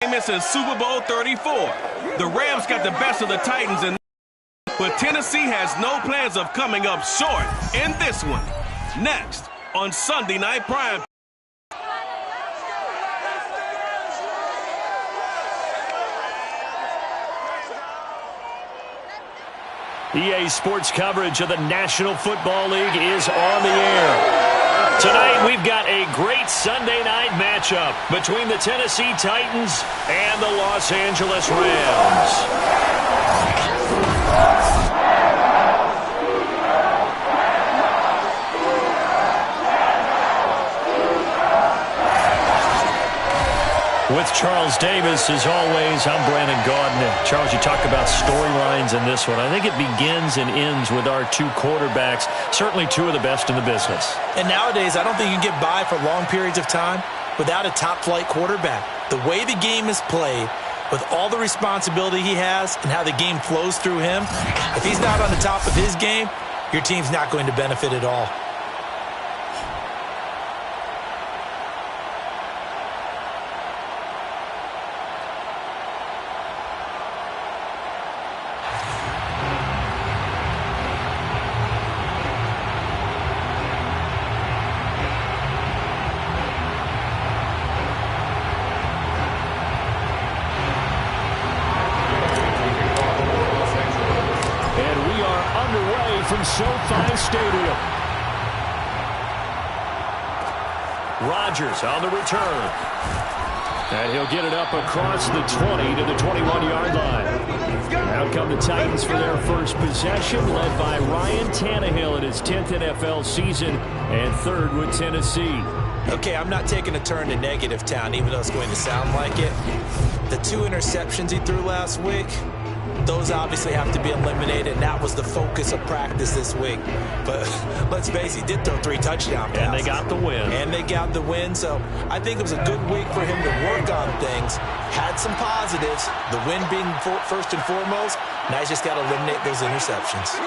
Famous in Super Bowl 34. The Rams got the best of the Titans, but Tennessee has no plans of coming up short in this one. Next on Sunday Night Prime. EA Sports coverage of the National Football League is on the air. Tonight, we've got a great Sunday night matchup between the Tennessee Titans and the Los Angeles Rams. With Charles Davis, as always, I'm Brandon Gaudin. Charles, you talk about storylines in this one. I think it begins and ends with our two quarterbacks, certainly two of the best in the business. And nowadays, I don't think you can get by for long periods of time without a top-flight quarterback. The way the game is played, with all the responsibility he has and how the game flows through him, if he's not on the top of his game, your team's not going to benefit at all. From SoFi Stadium. Rodgers on the return. And he'll get it up across the 20 to the 21-yard line. Out come the Titans for their first possession, led by Ryan Tannehill in his 10th NFL season and third with Tennessee. Okay, I'm not taking a turn to negative town, even though it's going to sound like it. The 2 interceptions he threw last week, those obviously have to be eliminated, and that was the focus of practice this week. But let's face it, he did throw 3 touchdown passes. And they got the win. And they got the win, so I think it was a good week for him to work on things. Had some positives, the win being first and foremost. Now he's just got to eliminate those interceptions.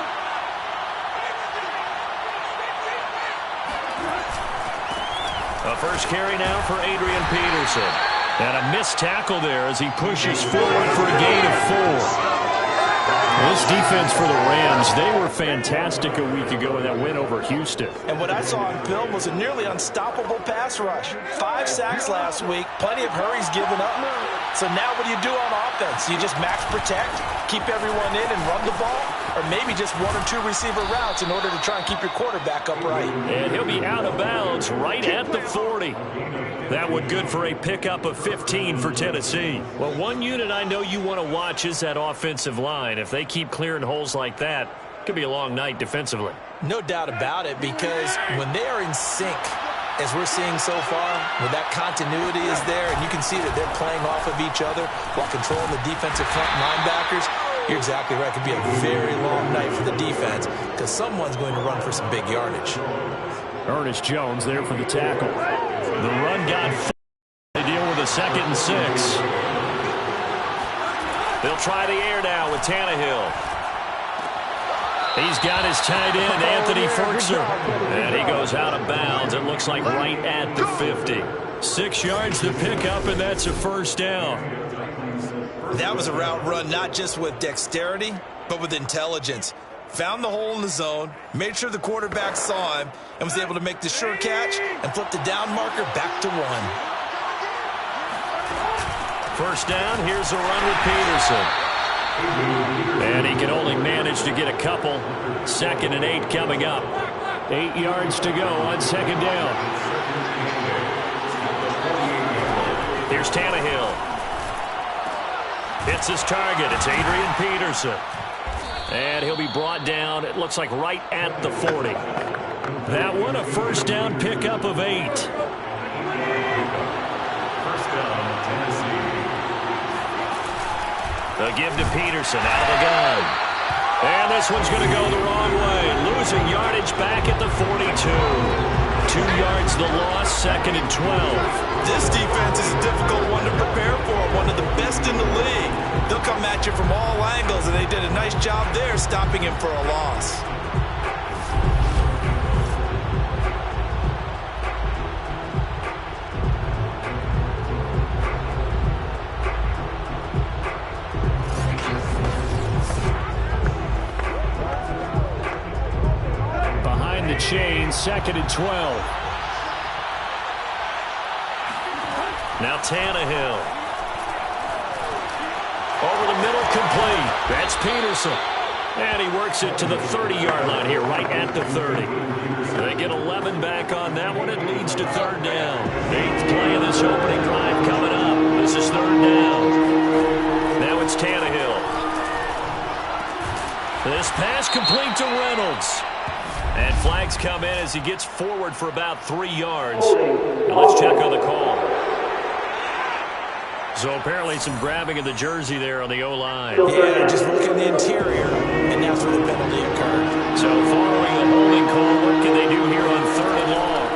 A first carry now for Adrian Peterson. And a missed tackle there as he pushes forward for a gain of 4. This defense for the Rams, they were fantastic a week ago in that win over Houston. And what I saw on film was a nearly unstoppable pass rush. 5 sacks last week, plenty of hurries given up. So now what do you do on offense? You just max protect, keep everyone in and run the ball? Or maybe just 1 or 2 receiver routes in order to try and keep your quarterback upright? And he'll be out of bounds right at the 40. That would good for a pickup of 15 for Tennessee. Well, one unit I know you want to watch is that offensive line. If they keep clearing holes like that, it could be a long night defensively. No doubt about it, because when they are in sync, as we're seeing so far, when that continuity is there, and you can see that they're playing off of each other while controlling the defensive front linebackers, you're exactly right. It could be a very long night for the defense because someone's going to run for some big yardage. Ernest Jones there for the tackle. The run got full. They deal with a 2nd and 6. They'll try the air now with Tannehill. He's got his tight end, Anthony Ferguson. And he goes out of bounds. It looks like right at the 50. 6 yards to pick up, and that's a first down. That was a route run not just with dexterity, but with intelligence. Found the hole in the zone, made sure the quarterback saw him, and was able to make the sure catch and flip the down marker back to 1. First down, here's a run with Peterson. And he can only manage to get a couple. 2nd and 8 coming up. 8 yards to go on 2nd down. Here's Tannehill. Hits his target. It's Adrian Peterson. And he'll be brought down, it looks like right at the 40. That one a first down pickup of 8. First down, Tennessee. The give to Peterson out of the gun. And this one's going to go the wrong way. Losing yardage back at the 42. 2 yards the loss, 2nd and 12. This defense is a difficult one to prepare for, one of the best in the league. They'll come at you from all angles, and they did a nice job there stopping him for a loss. 2nd and 12. Now Tannehill. Over the middle, complete. That's Peterson. And he works it to the 30-yard line here, right at the 30. They get 11 back on that one. It leads to 3rd down. 8th play of this opening drive coming up. This is 3rd down. Now it's Tannehill. This pass complete to Reynolds. And flags come in as he gets forward for about 3 yards. Now let's check on the call. So apparently some grabbing of the jersey there on the O-line. Yeah, just look in the interior, and that's where the penalty occurred. So following a holding call, what can they do here on 3rd and long?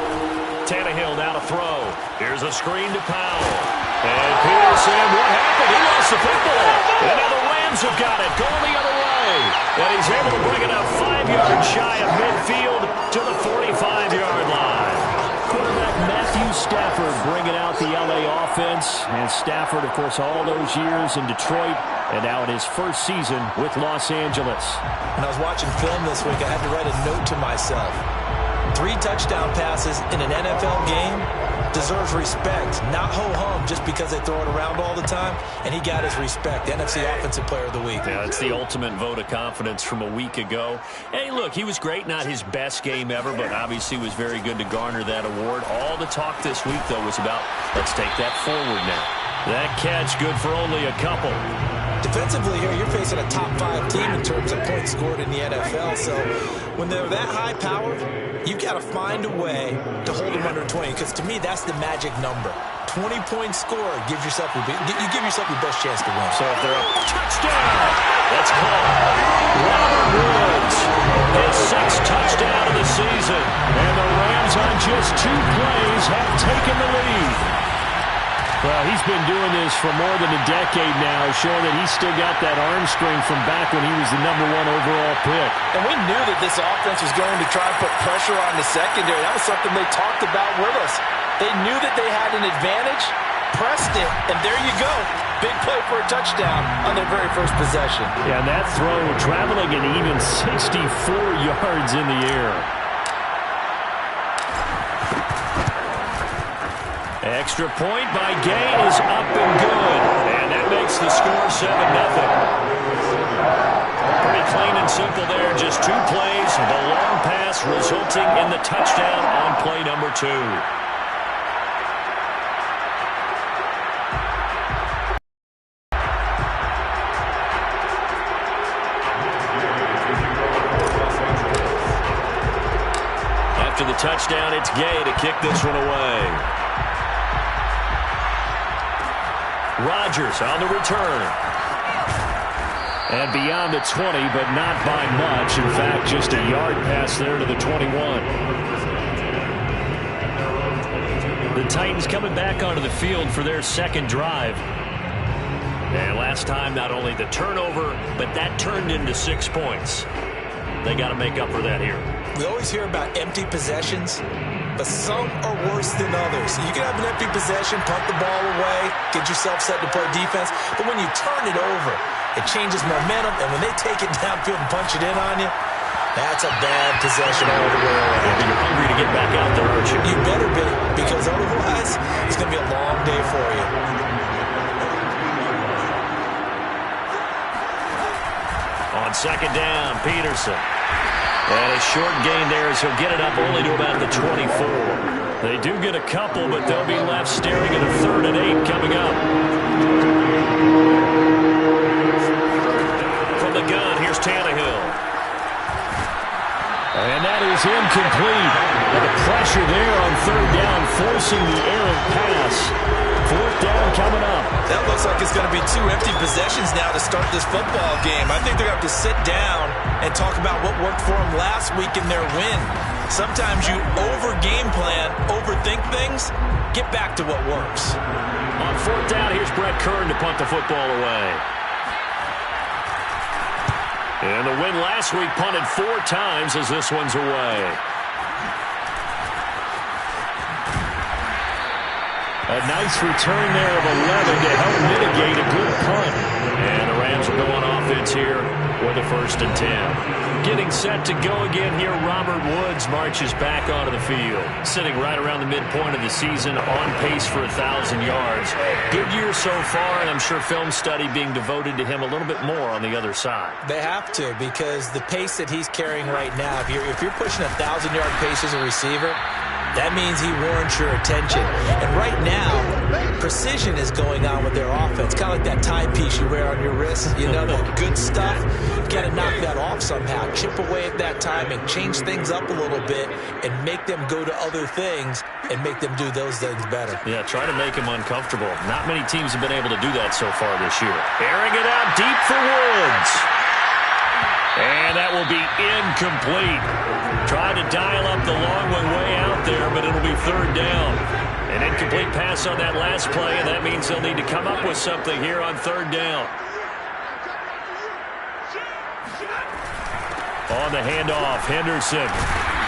Tannehill now to throw. Here's a screen to Powell. And Peterson, what happened? He lost the football. And now the Rams have got it, going the other way. And he's able to bring it up 5 yards shy of midfield to the 45-yard line. Quarterback Matthew Stafford bringing out the L.A. offense. And Stafford, of course, all those years in Detroit, and now in his first season with Los Angeles. When I was watching film this week, I had to write a note to myself. 3 touchdown passes in an NFL game deserves respect, not ho-hum just because they throw it around all the time. And he got his respect, NFC Offensive Player of the Week. Yeah, it's the ultimate vote of confidence from a week ago. Hey, look, he was great. Not his best game ever, but obviously was very good to garner that award. All the talk this week, though, was about let's take that forward now. That catch good for only a couple. Defensively here, you're facing a top 5 team in terms of points scored in the NFL. So when they're that high-powered, you've got to find a way to hold them under 20. Because to me, that's the magic number. 20-point score gives yourself you give yourself your best chance to win. So if they're up, touchdown! That's called. Robert Woods, his 6th touchdown of the season. And the Rams on just 2 plays have taken the lead. Well, he's been doing this for more than a decade now, showing that he's still got that arm strength from back when he was the #1 overall pick. And we knew that this offense was going to try and put pressure on the secondary. That was something they talked about with us. They knew that they had an advantage, pressed it, and there you go. Big play for a touchdown on their very first possession. Yeah, and that throw traveling an even 64 yards in the air. Extra point by Gay is up and good. And that makes the score 7-0. Pretty plain and simple there. Just 2 plays. The long pass resulting in the touchdown on play number 2. After the touchdown, it's Gay to kick this one away. Rodgers on the return. And beyond the 20, but not by much. In fact, just a yard pass there to the 21. The Titans coming back onto the field for their 2nd drive. And last time, not only the turnover, but that turned into 6 points. They got to make up for that here. We always hear about empty possessions, but some are worse than others. You can have an empty possession, punt the ball away, get yourself set to play defense, but when you turn it over, it changes momentum, and when they take it downfield and punch it in on you, that's a bad possession all the way around. You're hungry to get back out there, aren't you? You better be, because otherwise, it's going to be a long day for you. On 2nd down, Peterson. And a short gain there as he'll get it up only to about the 24. They do get a couple, but they'll be left staring at a 3rd and 8 coming up. From the gun, here's Tannehill. And that is incomplete. And the pressure there on 3rd down, forcing the errant pass. 4th down coming up. That looks like it's going to be 2 empty possessions now to start this football game. I think they're going to have to sit down and talk about what worked for them last week in their win. Sometimes you over-game plan, overthink things. Get back to what works. On 4th down, here's Brett Kern to punt the football away. And the win last week punted 4 times as this one's away. A nice return there of 11 to help mitigate a good punt. And the Rams are going offense here with a 1st and 10. Getting set to go again here, Robert Woods marches back onto the field. Sitting right around the midpoint of the season, on pace for 1,000 yards. Good year so far, and I'm sure film study being devoted to him a little bit more on the other side. They have to, because the pace that he's carrying right now, if you're pushing 1,000-yard pace as a receiver, that means he warrants your attention. And right now, precision is going on with their offense. Kind of like that timepiece you wear on your wrist. You know, that good stuff. You got to knock that off somehow. Chip away at that timing. Change things up a little bit and make them go to other things and make them do those things better. Yeah, try to make him uncomfortable. Not many teams have been able to do that so far this year. Airing it out deep for Woods. And that will be incomplete. Trying to dial up the long one way out there, but it'll be 3rd down. An incomplete pass on that last play, and that means they'll need to come up with something here on 3rd down. On the handoff, Henderson.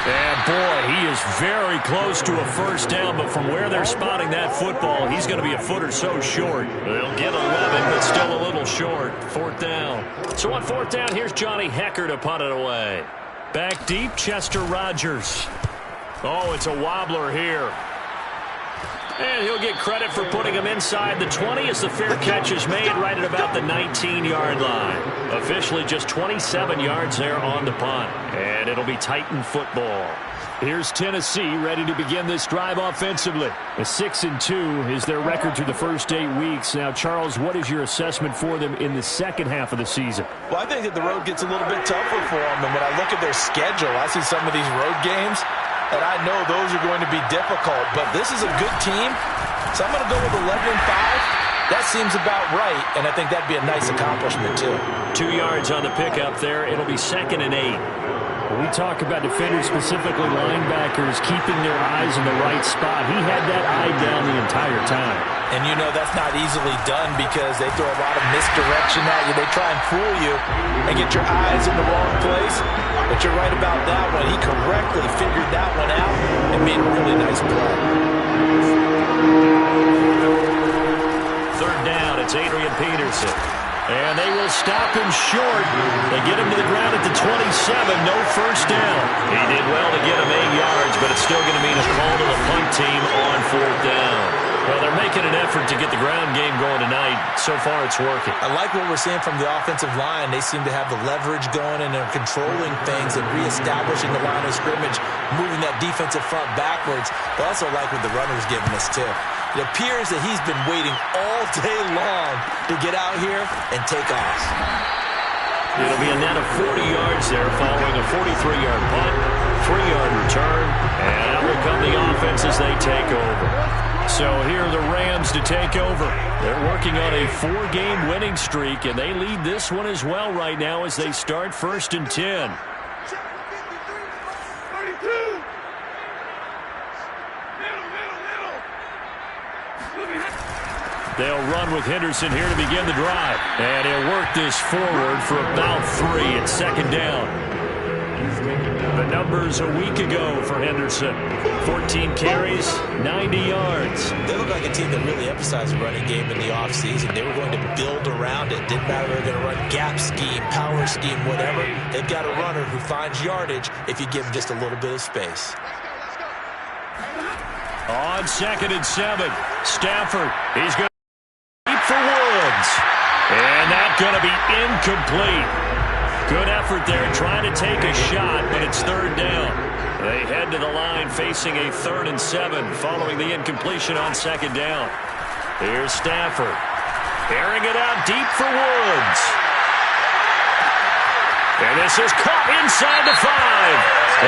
And boy, he is very close to a 1st down, but from where they're spotting that football, he's going to be a foot or so short. They'll get 11, but still a little short. 4th down. So on 4th down, here's Johnny Hecker to punt it away. Back deep, Chester Rogers. Oh, it's a wobbler here. And he'll get credit for putting him inside the 20 as the fair catch is made right at about the 19-yard line. Officially just 27 yards there on the punt. And it'll be Titan football. Here's Tennessee ready to begin this drive offensively. A 6-2 is their record through the first 8 weeks. Now, Charles, what is your assessment for them in the second half of the season? Well, I think that the road gets a little bit tougher for them. And when I look at their schedule, I see some of these road games, and I know those are going to be difficult. But this is a good team, so I'm going to go with 11-5. That seems about right, and I think that'd be a nice accomplishment, too. 2 yards on the pickup there. It'll be 2nd and 8. When we talk about defenders, specifically linebackers, keeping their eyes in the right spot, he had that eye down the entire time. And you know that's not easily done because they throw a lot of misdirection at you. They try and fool you and get your eyes in the wrong place. But you're right about that one. He correctly figured that one out and made a really nice play. 3rd down, it's Adrian Peterson. And they will stop him short. They get him to the ground at the 27. No 1st down. He did well to get him 8 yards, but it's still going to mean a call to the punt team on 4th down. Well, they're making an effort to get the ground game going tonight. So far, it's working. I like what we're seeing from the offensive line. They seem to have the leverage going and they're controlling things and reestablishing the line of scrimmage, moving that defensive front backwards. But I also like what the runner's giving us, too. It appears that he's been waiting all day long to get out here and take off. It'll be a net of 40 yards there following a 43-yard punt, 3-yard return, and out will come the offense as they take over. So here are the Rams to take over. They're working on a 4-game winning streak, and they lead this one as well right now as they start 1st and 10. They'll run with Henderson here to begin the drive. And he'll work this forward for about 3 at 2nd down. The numbers a week ago for Henderson. 14 carries, 90 yards. They look like a team that really emphasized the running game in the offseason. They were going to build around it. Didn't matter if they're going to run gap scheme, power scheme, whatever. They've got a runner who finds yardage if you give him just a little bit of space. On 2nd and 7, Stafford. He's going deep for Woods. And that's going to be incomplete. Good effort there trying to take a shot, but it's 3rd down. They head to the line facing a 3rd and 7 following the incompletion on 2nd down. Here's Stafford. Airing it out deep for Woods. And this is caught inside the 5.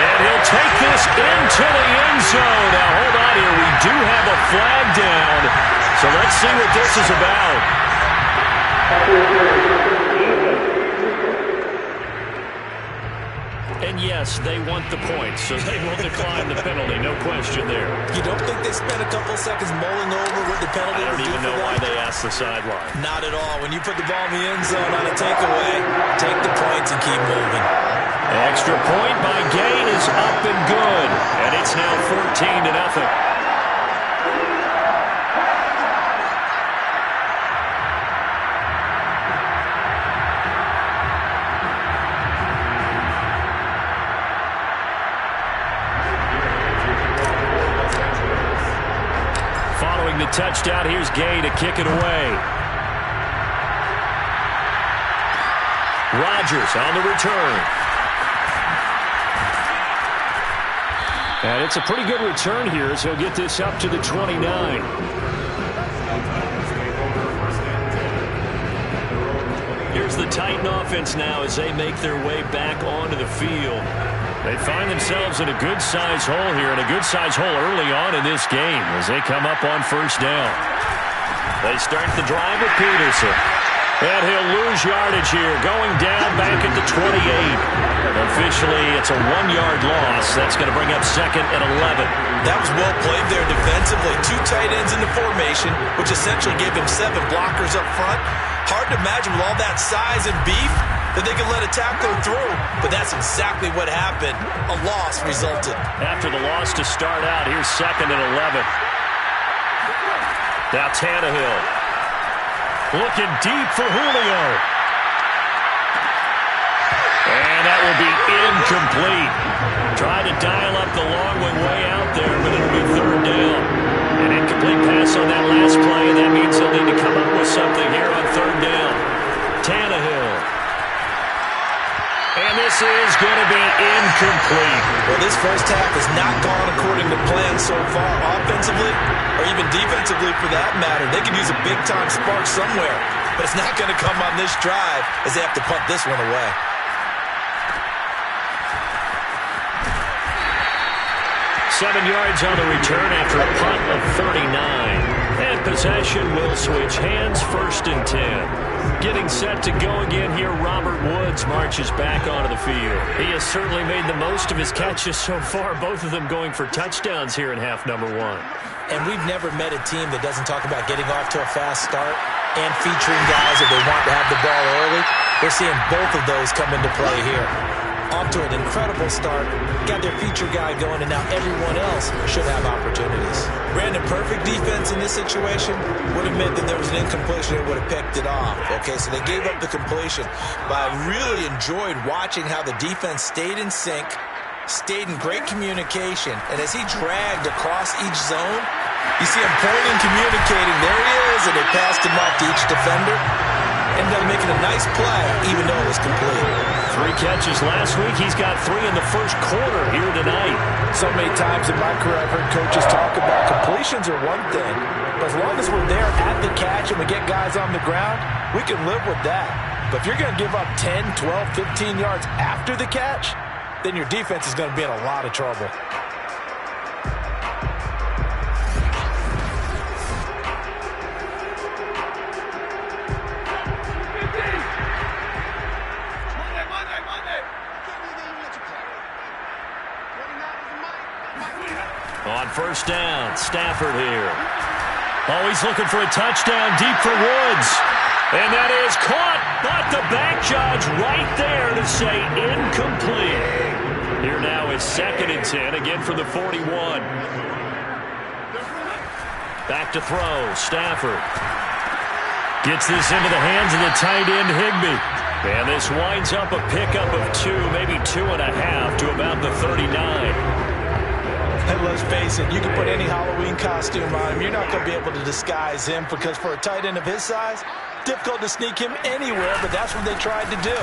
And he'll take this into the end zone. Now, hold on here. We do have a flag down. So let's see what this is about. And yes, they want the points, so they will decline the penalty. No question there. You don't think they spent a couple seconds mulling over what the penalty I would don't do even know why they asked the sideline. Not at all. When you put the ball in the end zone on a takeaway, take the points and keep moving. Extra point by Gain is up and good. And it's now 14-0. touchdown. Here's Gay to kick it away. Rodgers on the return. And it's a pretty good return here, so he'll get this up to the 29. Here's the Titan offense now as they make their way back onto the field. They find themselves in a good-sized hole here, and a good-sized hole early on in this game as they come up on first down. They start the drive with Peterson. And he'll lose yardage here, going down back at the 28. Officially, it's a 1-yard loss. That's going to bring up second and 11. That was well played there defensively. 2 tight ends in the formation, which essentially gave him 7 blockers up front. Hard to imagine with all that size and beef that they could let a tackle through. But that's exactly what happened. A loss resulted. After the loss to start out, here's second and 11. Now Tannehill. Looking deep for Julio. And that will be incomplete. Try to dial up the long way out there, but it'll be third down. An incomplete pass on that last play, and that means they'll need to come up with something here on third down. Tannehill. And this is going to be incomplete. Well, this first half has not gone according to plan so far offensively, or even defensively for that matter. They could use a big-time spark somewhere, but it's not going to come on this drive as they have to punt this one away. Seven yards on the return after a punt of 39. And possession will switch hands, first and 10. Getting set to go again here, Robert Woods marches back onto the field. He has certainly made the most of his catches so far, both of them going for touchdowns here in half number 1. And we've never met a team that doesn't talk about getting off to a fast start and featuring guys that they want to have the ball early. We're seeing both of those come into play here. Off to an incredible start, got their feature guy going, and now everyone else should have opportunities. Brandon, perfect defense in this situation would have meant that there was an incompletion that would have picked it off. Okay, so they gave up the completion, but I really enjoyed watching how the defense stayed in sync, stayed in great communication, and as he dragged across each zone, you see him pointing, communicating, there he is, and they passed him off to each defender. Ended up making a nice play, even though it was complete. 3 catches last week. He's got 3 in the first quarter here tonight. So many times in my career, I've heard coaches talk about completions are one thing, but as long as we're there at the catch and we get guys on the ground, we can live with that. But if you're going to give up 10, 12, 15 yards after the catch, then your defense is going to be in a lot of trouble. On first down, Stafford here. Oh, he's looking for a touchdown deep for Woods. And that is caught, but the back judge right there to say incomplete. Here now is second and 10, again for the 41. Back to throw, Stafford. Gets this into the hands of the tight end, Higbee. And this winds up a pickup of 2, maybe 2.5 to about the 39. And let's face it, you can put any Halloween costume on him. You're not going to be able to disguise him because for a tight end of his size, difficult to sneak him anywhere, but that's what they tried to do.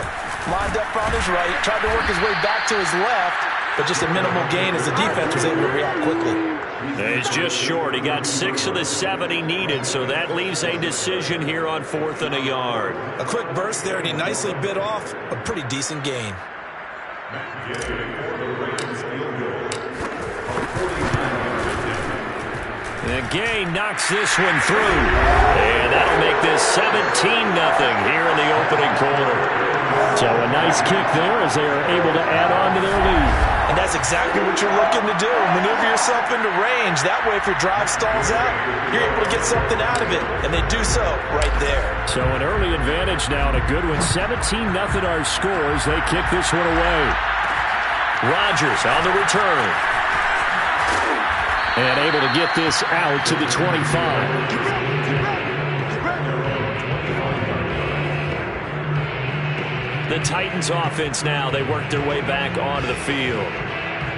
Lined up on his right, tried to work his way back to his left, but just a minimal gain as the defense was able to react quickly. He's just short. He got 6 of the 7 he needed, so that leaves a decision here on 4th and a yard. A quick burst there, and he nicely bit off a pretty decent gain. And Gay knocks this one through. And that'll make this 17-0 here in the opening quarter. So a nice kick there as they are able to add on to their lead. And that's exactly what you're looking to do. Maneuver yourself into range. That way, if your drive stalls out, you're able to get something out of it. And they do so right there. So an early advantage now and a good one. 17-0 our scores. They kick this one away. Rodgers on the return. And able to get this out to the 25. The Titans offense now, they work their way back onto the field.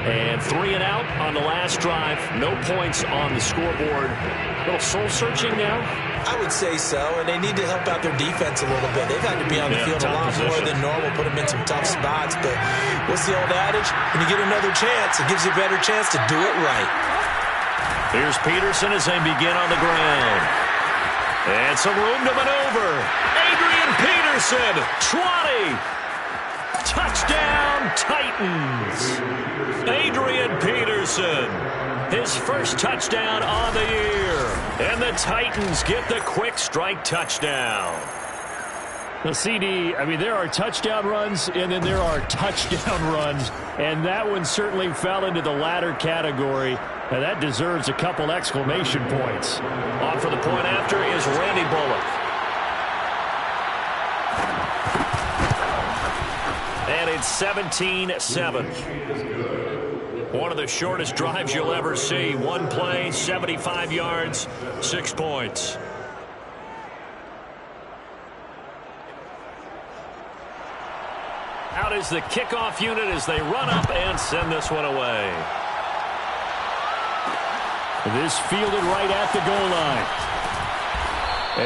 And 3 and out on the last drive. No points on the scoreboard. A little soul-searching now? I would say so, and they need to help out their defense a little bit. They've had to be on the field a lot more than normal, put them in some tough spots. But what's the old adage? When you get another chance, it gives you a better chance to do it right. Here's Peterson as they begin on the ground. And some room to maneuver. Adrian Peterson, 20. Touchdown, Titans. Adrian Peterson, his first touchdown on the year. And the Titans get the quick strike touchdown. The CD, I mean, there are touchdown runs, and then there are touchdown runs. And that one certainly fell into the latter category. And that deserves a couple exclamation points. On for the point after is Randy Bullock. And it's 17-7. One of the shortest drives you'll ever see. One play, 75 yards, 6 points. Out is the kickoff unit as they run up and send this one away. This fielded right at the goal line.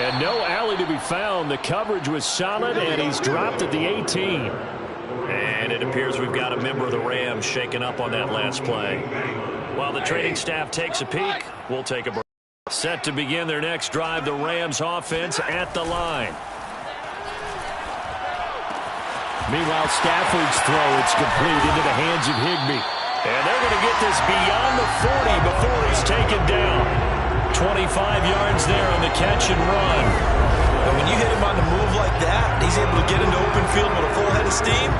And no alley to be found. The coverage was solid, and he's dropped at the 18. And it appears we've got a member of the Rams shaken up on that last play. While the training staff takes a peek, we'll take a break. Set to begin their next drive, the Rams offense at the line. Meanwhile, Stafford's throw, it's complete into the hands of Higbee. And they're going to get this beyond the 40 before he's taken down. 25 yards there on the catch and run. And when you hit him on the move like that, he's able to get into open field with a full head of steam,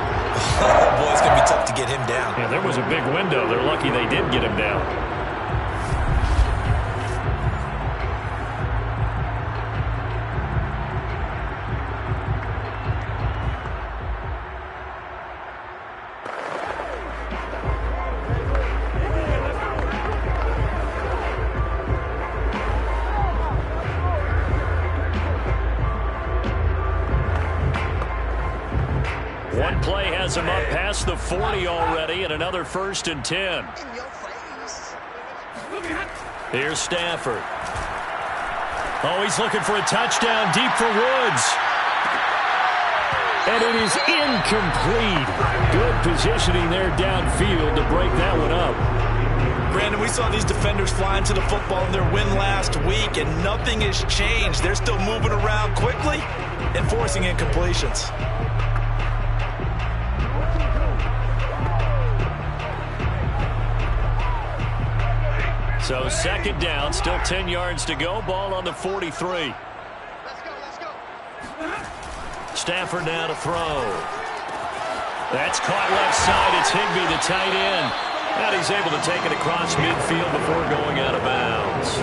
oh boy, it's going to be tough to get him down. Yeah, there was a big window. They're lucky they did get him down. One play has him up past the 40 already, and another 1st and 10. Here's Stafford. Oh, he's looking for a touchdown deep for Woods. And it is incomplete. Good positioning there downfield to break that one up. Brandon, we saw these defenders flying to the football in their win last week, and nothing has changed. They're still moving around quickly and forcing incompletions. So 2nd down, still 10 yards to go. Ball on the 43. Let's go. Stafford now to throw. That's caught left side. It's Higbee, the tight end. And he's able to take it across midfield before going out of bounds.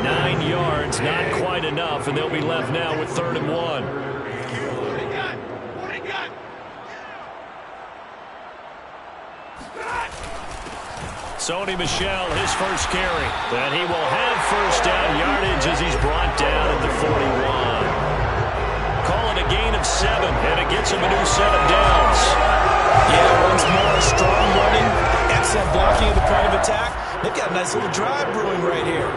9 yards, not quite enough, and they'll be left now with 3rd and 1. Sony Michel, his first carry. And he will have 1st down yardage as he's brought down at the 41. Call it a gain of 7, and it gets him a new set of downs. Yeah, once more, strong running, excellent blocking at the point of attack. They've got a nice little drive brewing right here.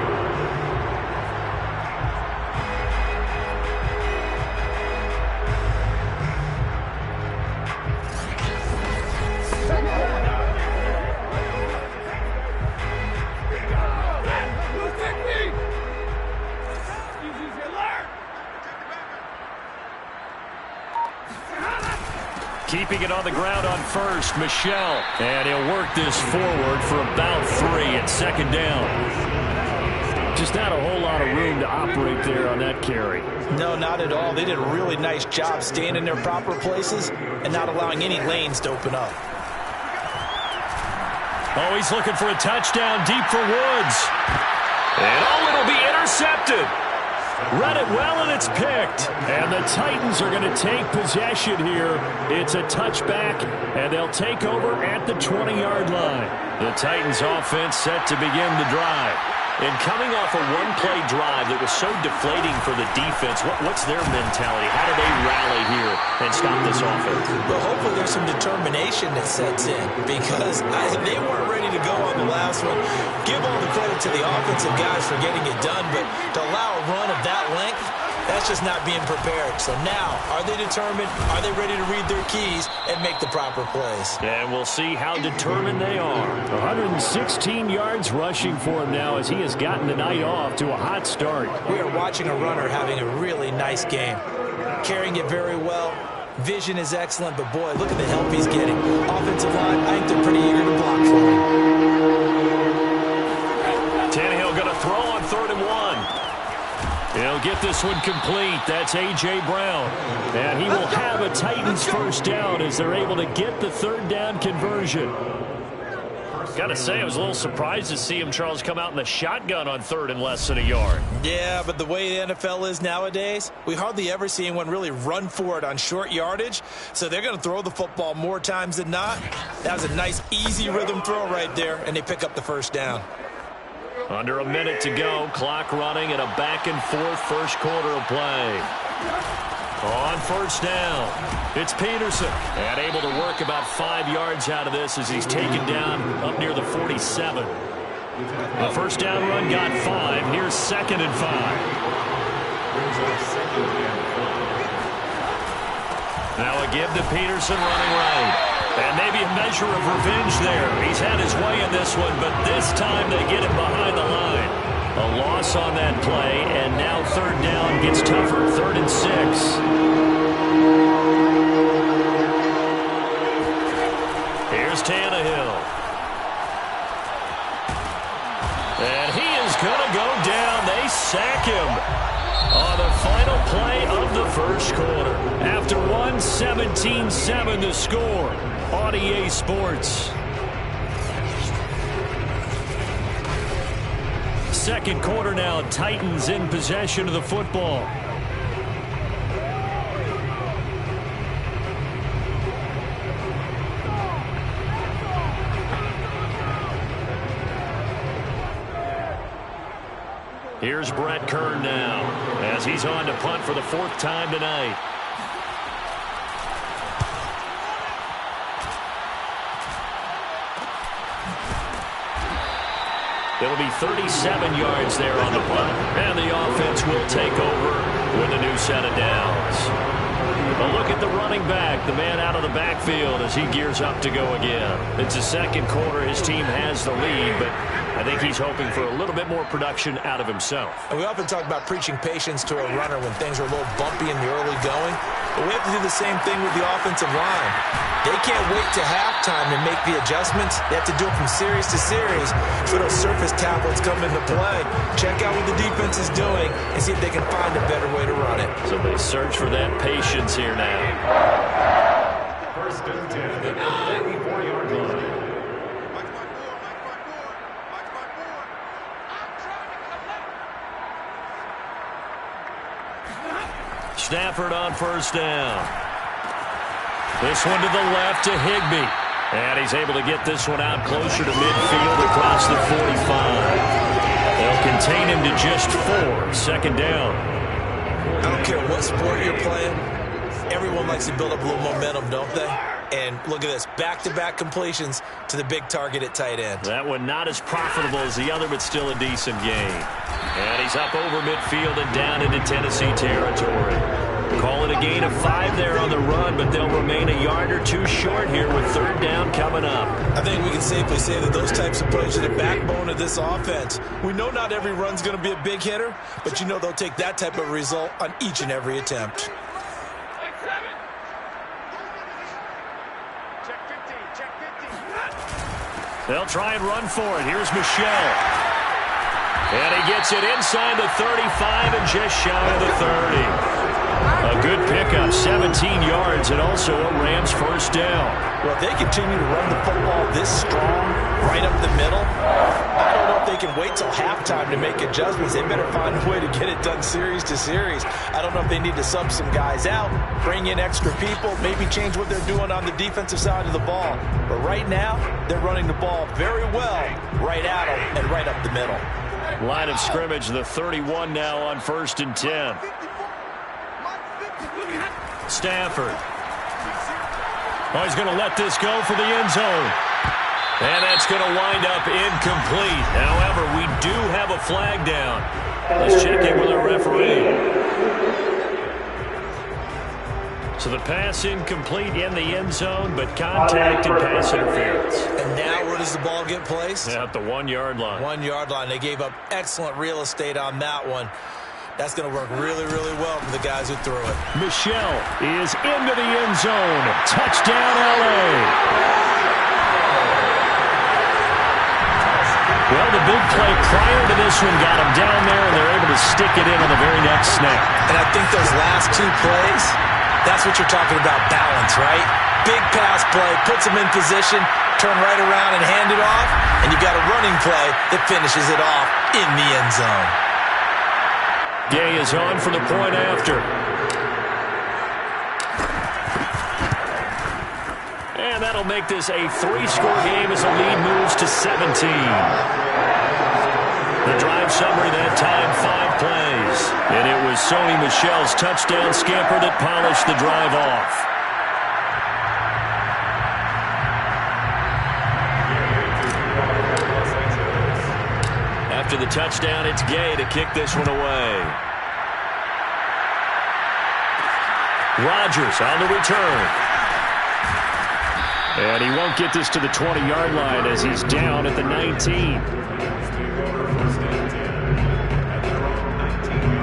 Keeping it on the ground on 1st, Michel. And he'll work this forward for about 3 at 2nd down. Just not a whole lot of room to operate there on that carry. No, not at all. They did a really nice job staying in their proper places and not allowing any lanes to open up. Oh, he's looking for a touchdown deep for Woods. And oh, it'll be intercepted. Read it well, and it's picked. And the Titans are going to take possession here. It's a touchback, and they'll take over at the 20-yard line. The Titans offense set to begin the drive. And coming off a one-play drive that was so deflating for the defense, what's their mentality? How do they rally here and stop this offense? Well, hopefully there's some determination that sets in because they weren't ready to go on the last one. Give all the credit to the offensive guys for getting it done, but to allow a run of that length, that's just not being prepared. So now, are they determined? Are they ready to read their keys and make the proper plays? And we'll see how determined they are. 116 yards rushing for him now as he has gotten the night off to a hot start. We are watching a runner having a really nice game. Carrying it very well. Vision is excellent, but boy, look at the help he's getting. Offensive line, I think they're pretty eager to block for him. Tannehill going to throw on 3rd and 1. He'll get this one complete. That's A.J. Brown. And he will have a Titans first down as they're able to get the 3rd down conversion. Got to say, I was a little surprised to see him, Charles, come out in the shotgun on 3rd and less than a yard. Yeah, but the way the NFL is nowadays, we hardly ever see anyone really run for it on short yardage. So they're going to throw the football more times than not. That was a nice, easy rhythm throw right there, and they pick up the first down. Under a minute to go. Clock running at a back-and-forth first quarter of play. On first down, it's Peterson. And able to work about 5 yards out of this as he's taken down up near the 47. The first down run got 5. Here's 2nd and 5. Now a give to Peterson running right. And maybe a measure of revenge there. He's had his way in this one, but this time they get him behind the line. A loss on that play, and now 3rd down gets tougher. 3rd and 6. Here's Tannehill. And he is going to go down. They sack him on the final play of the first quarter. After 17-7 to score on EA Sports. Second quarter now, Titans in possession of the football. Here's Brett Kern now as he's on to punt for the 4th time tonight. It'll be 37 yards there on the punt. And the offense will take over with a new set of downs. A look at the running back, the man out of the backfield as he gears up to go again. It's the second quarter. His team has the lead, but I think he's hoping for a little bit more production out of himself. And we often talk about preaching patience to a runner when things are a little bumpy in the early going. But we have to do the same thing with the offensive line. They can't wait to halftime to make the adjustments. They have to do it from series to series so those surface tablets come into play. Check out what the defense is doing and see if they can find a better way to run it. So they search for that patience here now. First and 10, 34-yard line. Stafford on first down. This one to the left to Higbee. And he's able to get this one out closer to midfield across the 45. They'll contain him to just 4. Second down. I don't care what sport you're playing. Everyone likes to build up a little momentum, don't they? And look at this, back-to-back completions to the big target at tight end. That one not as profitable as the other, but still a decent game. And he's up over midfield and down into Tennessee territory. Call it a gain of 5 there on the run, but they'll remain a yard or 2 short here with 3rd down coming up. I think we can safely say that those types of plays are the backbone of this offense. We know not every run's going to be a big hitter, but you know they'll take that type of result on each and every attempt. They'll try and run for it. Here's Michel. And he gets it inside the 35 and just shy of the 30. A good pickup, 17 yards, and also a Rams first down. Well, if they continue to run the football this strong, right up the middle, I don't know if they can wait till halftime to make adjustments. They better find a way to get it done series to series. I don't know if they need to sub some guys out, bring in extra people, maybe change what they're doing on the defensive side of the ball. But right now, they're running the ball very well right at them and right up the middle. Line of scrimmage, the 31 now on 1st and 10. Stafford. Oh, he's going to let this go for the end zone. And that's going to wind up incomplete. However, we do have a flag down. Let's check in with our referee. So the pass incomplete in the end zone, but contact and pass interference. And now where does the ball get placed? At the 1-yard line. 1-yard line. They gave up excellent real estate on that one. That's going to work really, really well for the guys who threw it. Michel is into the end zone. Touchdown, L.A. Well, the big play prior to this one got them down there, and they're able to stick it in on the very next snap. And I think those last two plays, that's what you're talking about, balance, right? Big pass play, puts them in position, turn right around and hand it off, and you've got a running play that finishes it off in the end zone. Gay is on for the point after. And that'll make this a 3-score game as the lead moves to 17. The drive summary that time, 5 plays. And it was Sony Michel's touchdown scamper that polished the drive off. After the touchdown, it's Gay to kick this one away. Rodgers on the return. And he won't get this to the 20-yard line as he's down at the 19.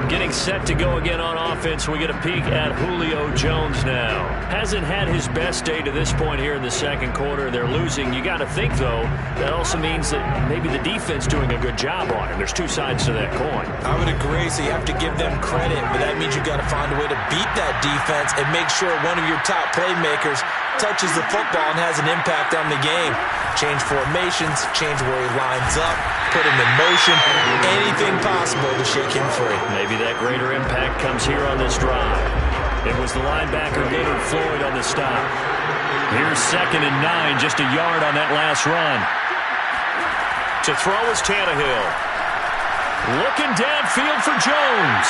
Getting set to go again on offense. We get a peek at Julio Jones now. Hasn't had his best day to this point here in the second quarter. They're losing. You got to think, though, that also means that maybe the defense doing a good job on him. There's two sides to that coin. I would agree, so you have to give them credit, but that means you got to find a way to beat that defense and make sure one of your top playmakers touches the football and has an impact on the game. Change formations, change where he lines up, put him in motion, anything possible to shake him free. Maybe that greater impact comes here on this drive. It was the linebacker Leonard Floyd on the stop. Here's 2nd and 9, just a yard on that last run. To throw is Tannehill. Looking downfield for Jones.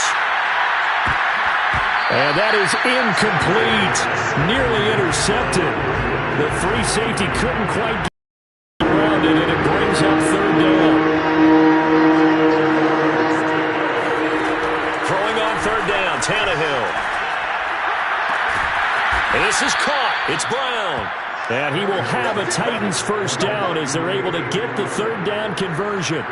And that is incomplete. Nearly intercepted. The free safety couldn't quite get around it, and it brings up 3rd down. Throwing on 3rd down, Tannehill. And this is caught. It's Brown. And he will have a Titans 1st down as they're able to get the 3rd down conversion.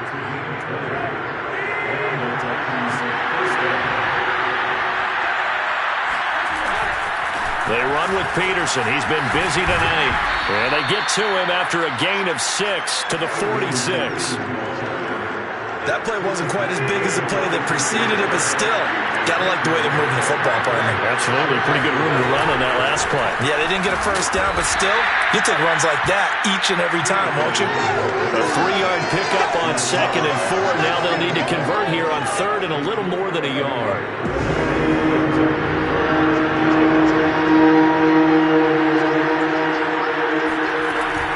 They run with Peterson. He's been busy tonight. And they get to him after a gain of 6 to the 46. That play wasn't quite as big as the play that preceded it, but still, gotta like the way they're moving the football, partner. Absolutely. Pretty good room to run on that last play. Yeah, they didn't get a 1st down, but still, you take runs like that each and every time, won't you? A 3-yard pickup on 2nd and 4. Now they'll need to convert here on 3rd and a little more than a yard.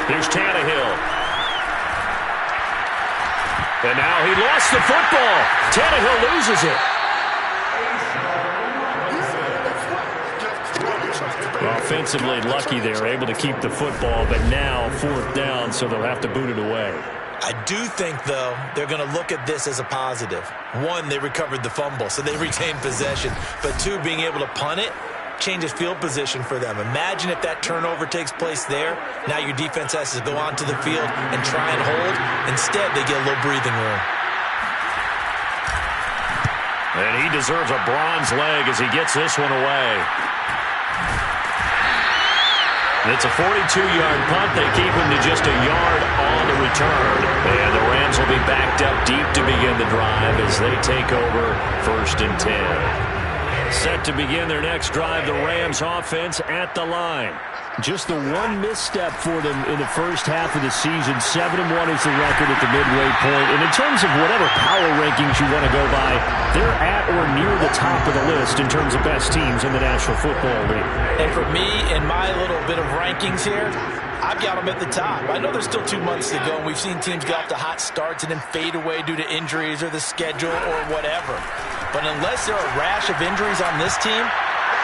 Here's Tannehill. And now he lost the football. Tannehill loses it. Offensively lucky they're able to keep the football, but now 4th down, so they'll have to boot it away. I do think, though, they're going to look at this as a positive. 1, they recovered the fumble, so they retained possession. But 2, being able to punt it changes field position for them. Imagine if that turnover takes place there. Now your defense has to go onto the field and try and hold. Instead, they get a little breathing room. And he deserves a bronze leg as he gets this one away. It's a 42-yard punt. They keep him to just a yard on the return. And the Rams will be backed up deep to begin the drive as they take over 1st and 10. Set to begin their next drive, the Rams offense at the line. Just the one misstep for them in the first half of the season. 7-1 is the record at the midway point. And in terms of whatever power rankings you want to go by, they're at or near the top of the list in terms of best teams in the National Football League. And for me, in my little bit of rankings here, I've got them at the top. I know there's still 2 months to go, and we've seen teams get off to hot starts and then fade away due to injuries or the schedule or whatever. But unless there are a rash of injuries on this team,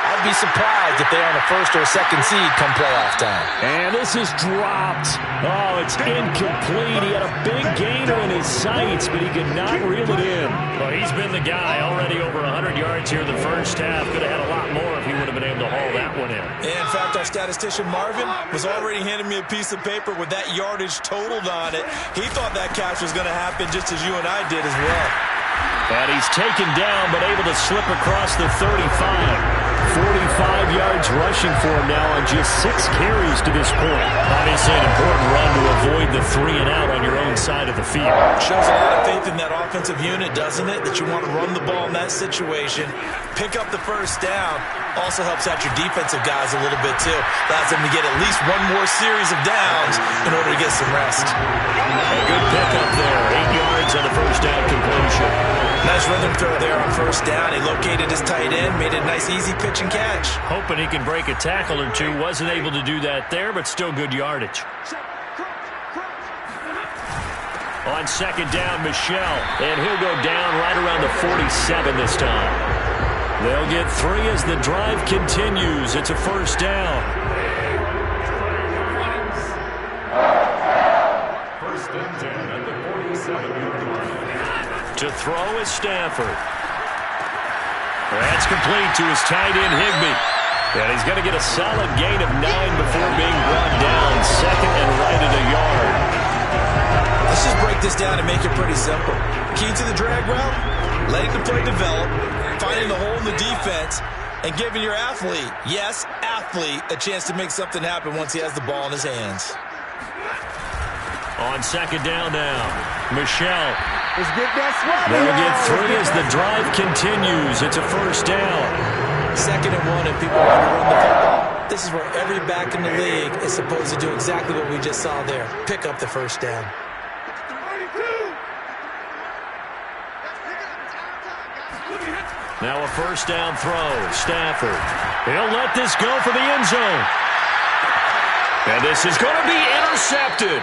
I'd be surprised if they are on a first or a second seed come playoff time. And this is dropped. Oh, it's incomplete. He had a big gainer in his sights, but he could not reel it in. Well, he's been the guy already over 100 yards here in the first half. Could have had a lot more if he would have been able to haul that one in. In fact, our statistician Marvin was already handing me a piece of paper with that yardage totaled on it. He thought that catch was going to happen just as you and I did as well. And he's taken down, but able to slip across the 35. 45 yards rushing for him now on just 6 carries to this point. Obviously an important run to avoid the 3 and out on your own side of the field. Shows a lot of faith in that offensive unit, doesn't it? That you want to run the ball in that situation. Pick up the first down. Also helps out your defensive guys a little bit, too. Allows them to get at least one more series of downs in order to get some rest. A good pickup there. 8 yards on the first down completion. Nice rhythm throw there on first down. He located his tight end, made a nice easy pitch and catch. Hoping he can break a tackle or two. Wasn't able to do that there, but still good yardage. On second down, Michel. And he'll go down right around the 47 this time. They'll get 3 as the drive continues. It's a first down. First and 10 at the 47-yard line. To throw is Stafford. That's complete to his tight end, Higbee. And he's going to get a solid gain of 9 before being brought down. Second and right at a yard. Let's just break this down and make it pretty simple. Key to the drag route, letting the play develop, finding the hole in the defense, and giving your athlete, yes, athlete, a chance to make something happen once he has the ball in his hands. On second down now, Michel. They'll get 3 as the drive continues. It's a first down. Second and 1, and people want to run the football. This is where every back in the league is supposed to do exactly what we just saw there. Pick up the first down. Now a first down throw. Stafford. He'll let this go for the end zone. And this is going to be intercepted.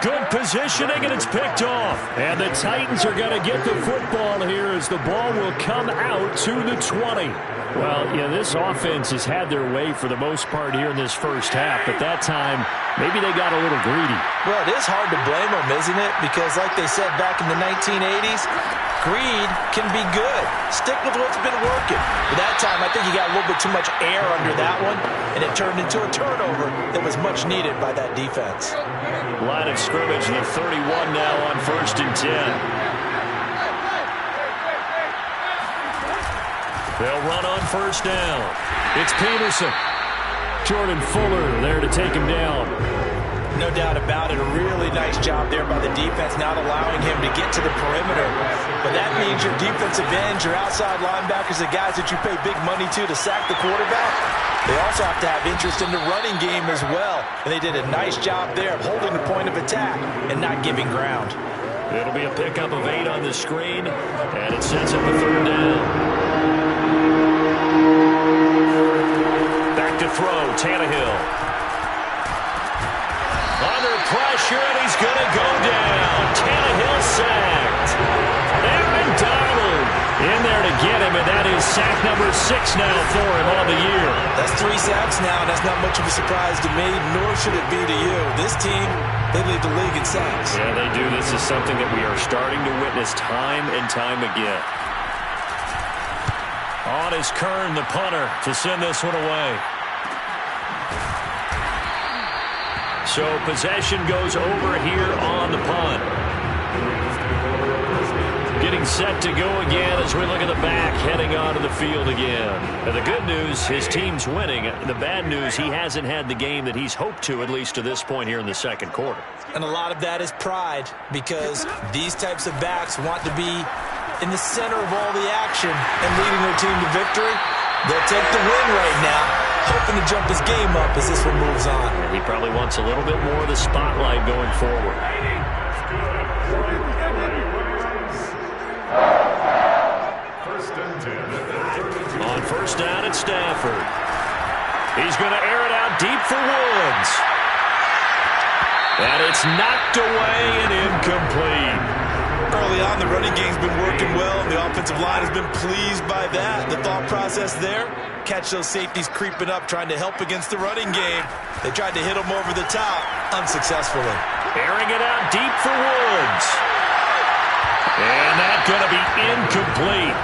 Good positioning, and it's picked off. And the Titans are going to get the football here as the ball will come out to the 20. Well, yeah, this offense has had their way for the most part here in this first half, but that time, maybe they got a little greedy. Well, it is hard to blame them, isn't it? Because like they said back in the 1980s, greed can be good. Stick with what's been working. But that time, I think he got a little bit too much air under that one, and it turned into a turnover that was much needed by that defense. Line of scrimmage, the 31 now on first and 10. They'll run on first down. It's Peterson. Jordan Fuller there to take him down. No doubt about it. A really nice job there by the defense, not allowing him to get to the perimeter. But that means your defensive ends, your outside linebackers, the guys that you pay big money to sack the quarterback, they also have to have interest in the running game as well. And they did a nice job there of holding the point of attack and not giving ground. It'll be a pickup of 8 on the screen, and it sets up a third down. Back to throw, Tannehill. Under pressure, and he's going to go down. Tannehill sacked. Aaron Donald in there to get him, and that is sack number 6 now for him on the year. That's 3 sacks now, and that's not much of a surprise to me, nor should it be to you. This team, they lead the league in sacks. Yeah, they do. This is something that we are starting to witness time and time again. On is Kern, the punter, to send this one away. So possession goes over here on the punt. Getting set to go again as we look at the back, heading onto the field again. And the good news, his team's winning. The bad news, he hasn't had the game that he's hoped to, at least to this point here in the second quarter. And a lot of that is pride, because these types of backs want to be in the center of all the action and leading their team to victory. They'll take the win right now, hoping to jump his game up as this one moves on. And he probably wants a little bit more of the spotlight going forward. First and 10. On first down, it's Stafford. He's going to air it out deep for Woods. And it's knocked away and incomplete. Early on, the running game's been working well, and the offensive line has been pleased by that. The thought process there, catch those safeties creeping up, trying to help against the running game. They tried to hit them over the top, unsuccessfully. Airing it out deep for Woods. And that's going to be incomplete.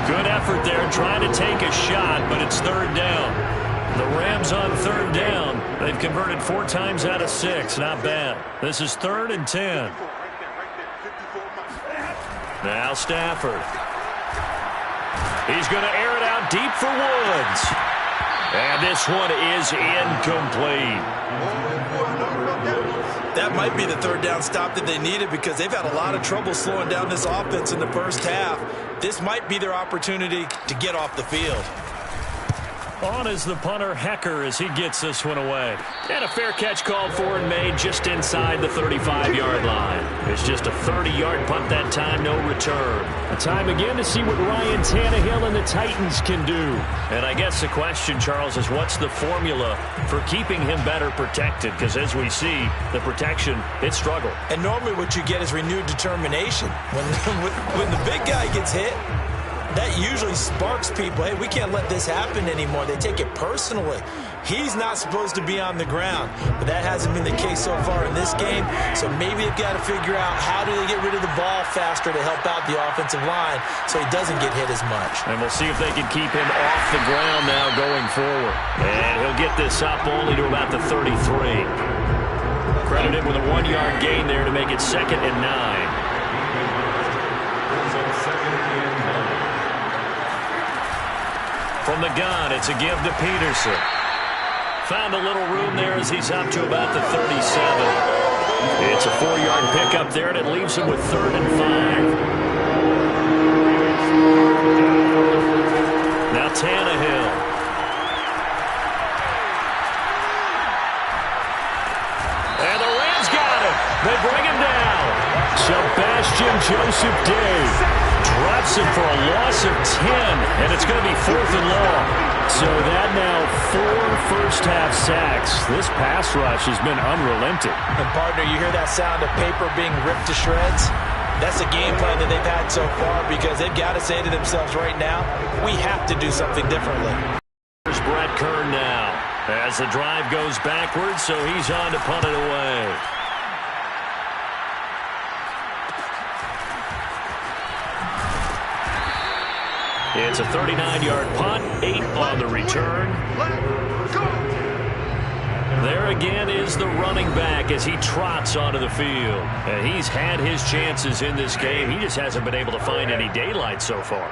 Good effort there trying to take a shot, but it's third down. The Rams on third down. They've converted 4 times out of 6. Not bad. This is 3rd and 10. Now Stafford. He's going to air it out deep for Woods. And this one is incomplete. That might be the third down stop that they needed because they've had a lot of trouble slowing down this offense in the first half. This might be their opportunity to get off the field. On is the punter, Hecker, as he gets this one away. And a fair catch called for and made just inside the 35-yard line. It's just a 30-yard punt that time, no return. A time again to see what Ryan Tannehill and the Titans can do. And I guess the question, Charles, is what's the formula for keeping him better protected? Because as we see, the protection, it struggled. And normally what you get is renewed determination. When the big guy gets hit, that usually sparks people. Hey, we can't let this happen anymore. They take it personally. He's not supposed to be on the ground, but that hasn't been the case so far in this game. So maybe they've got to figure out how do they get rid of the ball faster to help out the offensive line so he doesn't get hit as much. And we'll see if they can keep him off the ground now going forward. And he'll get this up only to about the 33. Credited with a 1-yard gain there to make it 2nd and 9. From the gun, it's a give to Peterson. Found a little room there as he's up to about the 37. It's a 4-yard pickup there, and it leaves him with 3rd and 5. Now Tannehill. And the Rams got him. They bring him down. Sebastian Joseph Day drops him for a loss of 10, and it's going to be 4th and long. So that now 4 first-half sacks. This pass rush has been unrelenting. And, partner, you hear that sound of paper being ripped to shreds? That's a game plan that they've had so far because they've got to say to themselves right now, we have to do something differently. Here's Brett Kern now as the drive goes backwards, so he's on to punt it away. It's a 39-yard punt, 8 on the return. There again is the running back as he trots onto the field. And he's had his chances in this game. He just hasn't been able to find any daylight so far.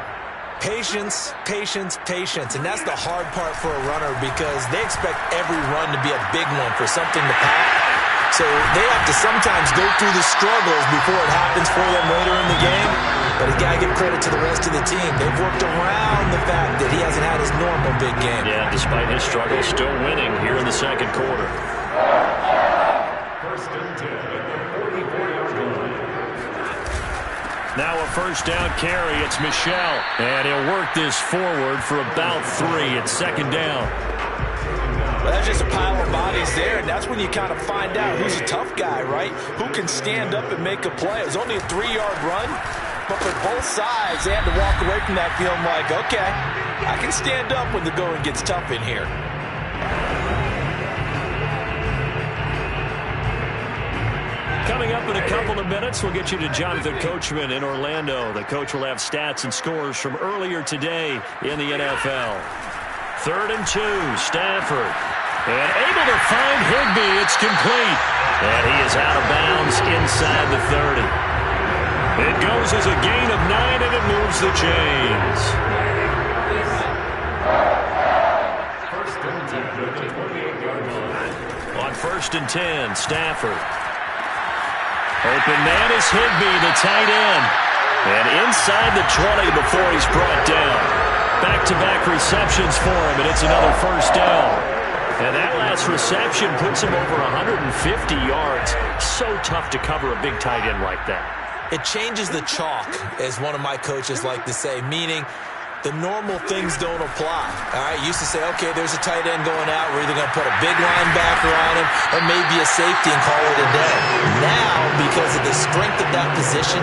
Patience, patience, patience. And that's the hard part for a runner because they expect every run to be a big one for something to pop. So they have to sometimes go through the struggles before it happens for them later in the game. But you got to give credit to the rest of the team. They've worked around the fact that he hasn't had his normal big game. Yeah, despite his struggles, still winning here in the second quarter. 1st and 10 at the 44-yard line. Now a first down carry. It's Michel. And he'll work this forward for about 3. It's 2nd down. Well, that's just a pile of bodies there, and that's when you kind of find out who's a tough guy, right? Who can stand up and make a play. It was only a 3-yard run, but for both sides, they had to walk away from that feeling like, okay, I can stand up when the going gets tough in here. Coming up in a couple of minutes, we'll get you to Jonathan Coachman in Orlando. The coach will have stats and scores from earlier today in the NFL. 3rd and 2, Stafford. And able to find Higbee. It's complete. And he is out of bounds inside the 30. It goes as a gain of 9, and it moves the chains. 1st and 10 at the 28-yard line. On 1st and 10, Stafford. Open man is Higbee, the tight end. And inside the 20 before he's brought down. Back-to-back receptions for him, and it's another first down. And that last reception puts him over 150 yards. So tough to cover a big tight end like that. It changes the chalk, as one of my coaches like to say, meaning the normal things don't apply. All right, you used to say, okay, there's a tight end going out. We're either going to put a big linebacker on him or maybe a safety and call it a day. Now, because of the strength of that position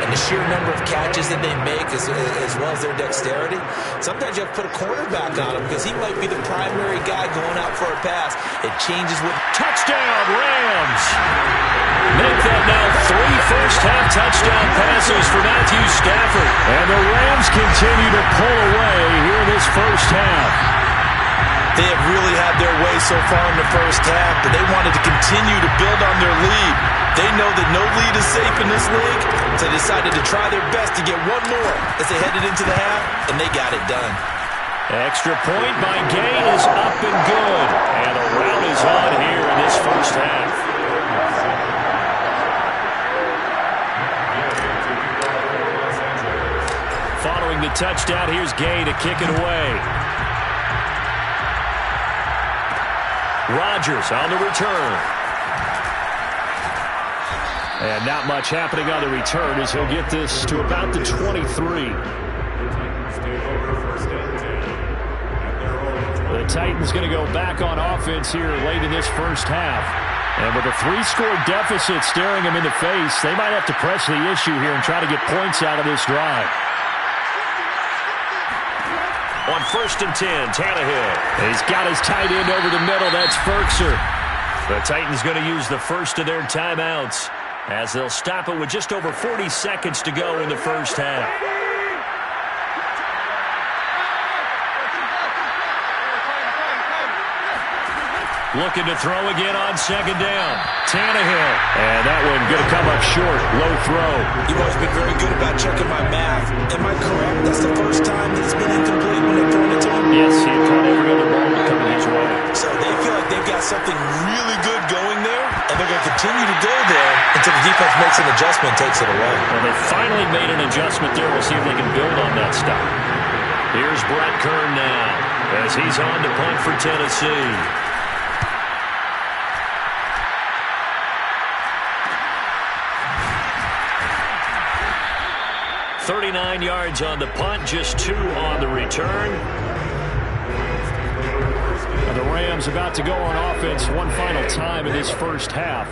and the sheer number of catches that they make as well as their dexterity, sometimes you have to put a cornerback on him because he might be the primary guy going out for a pass. It changes with touchdown, Rams. Make that now 3 first-half touchdown passes for Matthew Stafford. And the Rams continue to pull away here in this first half. They have really had their way so far in the first half, but they wanted to continue to build on their lead. They know that no lead is safe in this league, so they decided to try their best to get one more as they headed into the half, and they got it done. Extra point by Gain is up and good. And the rout is on here in this first half. Following the touchdown, here's Gay to kick it away. Rodgers on the return. And not much happening on the return as he'll get this to about the 23. The Titans going to go back on offense here late in this first half. And with a 3-score deficit staring them in the face, they might have to press the issue here and try to get points out of this drive. On 1st and 10, Tannehill. He's got his tight end over the middle. That's Ferkser. The Titans going to use the first of their timeouts as they'll stop it with just over 40 seconds to go in the first half. Looking to throw again on 2nd down. Tannehill. And that one going to come up short. Low throw. You've always been very good about checking my math. Am I correct? That's the first time that it's been incomplete when they've thrown it to him? Yes, he had caught every other ball coming his way. So they feel like they've got something really good going there, and they're going to continue to go there until the defense makes an adjustment and takes it away. Well, they finally made an adjustment there. We'll see if they can build on that stuff. Here's Brett Kern now as he's on to punt for Tennessee. 39 yards on the punt, just 2 on the return. The Rams about to go on offense one final time in this first half.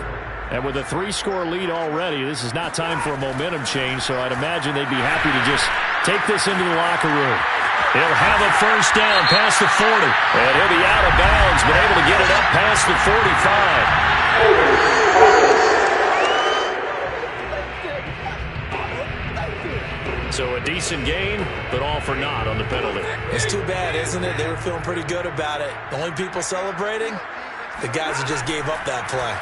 And with a 3-score lead already, this is not time for a momentum change, so I'd imagine they'd be happy to just take this into the locker room. He'll have a first down past the 40. And he'll be out of bounds, but able to get it up past the 45. So a decent gain, but all for naught on the penalty. It's too bad, isn't it? They were feeling pretty good about it. The only people celebrating, the guys who just gave up that play.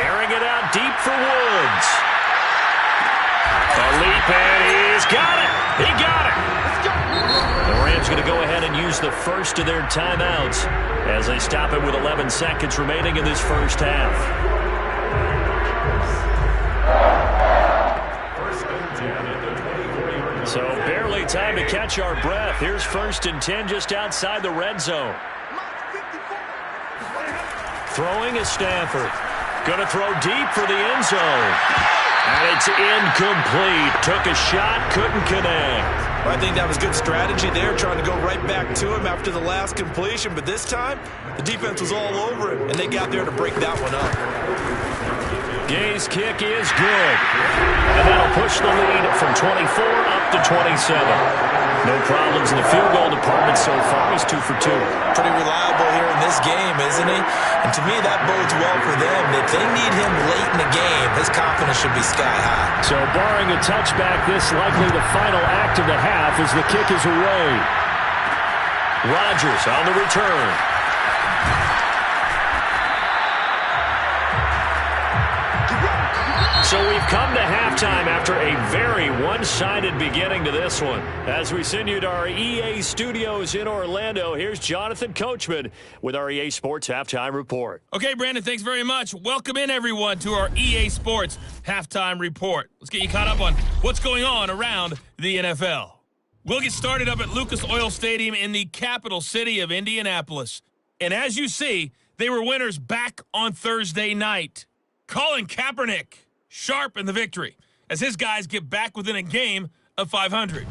Airing it out deep for Woods. A leap, and he's got it. He got it. The Rams going to go ahead and use the first of their timeouts as they stop it with 11 seconds remaining in this first half. So barely time to catch our breath. Here's 1st and 10 just outside the red zone. Throwing is Stafford. Going to throw deep for the end zone. And it's incomplete. Took a shot, couldn't connect. I think that was good strategy there, trying to go right back to him after the last completion. But this time, the defense was all over him, and they got there to break that one up. Gay's kick is good. And that'll push the lead from 24 up to 27. No problems in the field goal department so far. He's 2 for 2. Pretty reliable here in this game, isn't he? And to me, that bodes well for them. If they need him late in the game, his confidence should be sky high. So barring a touchback, this likely the final act of the half as the kick is away. Rodgers on the return. So we've come to halftime after a very one-sided beginning to this one. As we send you to our EA studios in Orlando, here's Jonathan Coachman with our EA Sports Halftime Report. Okay, Brandon, thanks very much. Welcome in, everyone, to our EA Sports Halftime Report. Let's get you caught up on what's going on around the NFL. We'll get started up at Lucas Oil Stadium in the capital city of Indianapolis. And as you see, they were winners back on Thursday night. Colin Kaepernick, sharp in the victory, as his guys get back within a game of 500.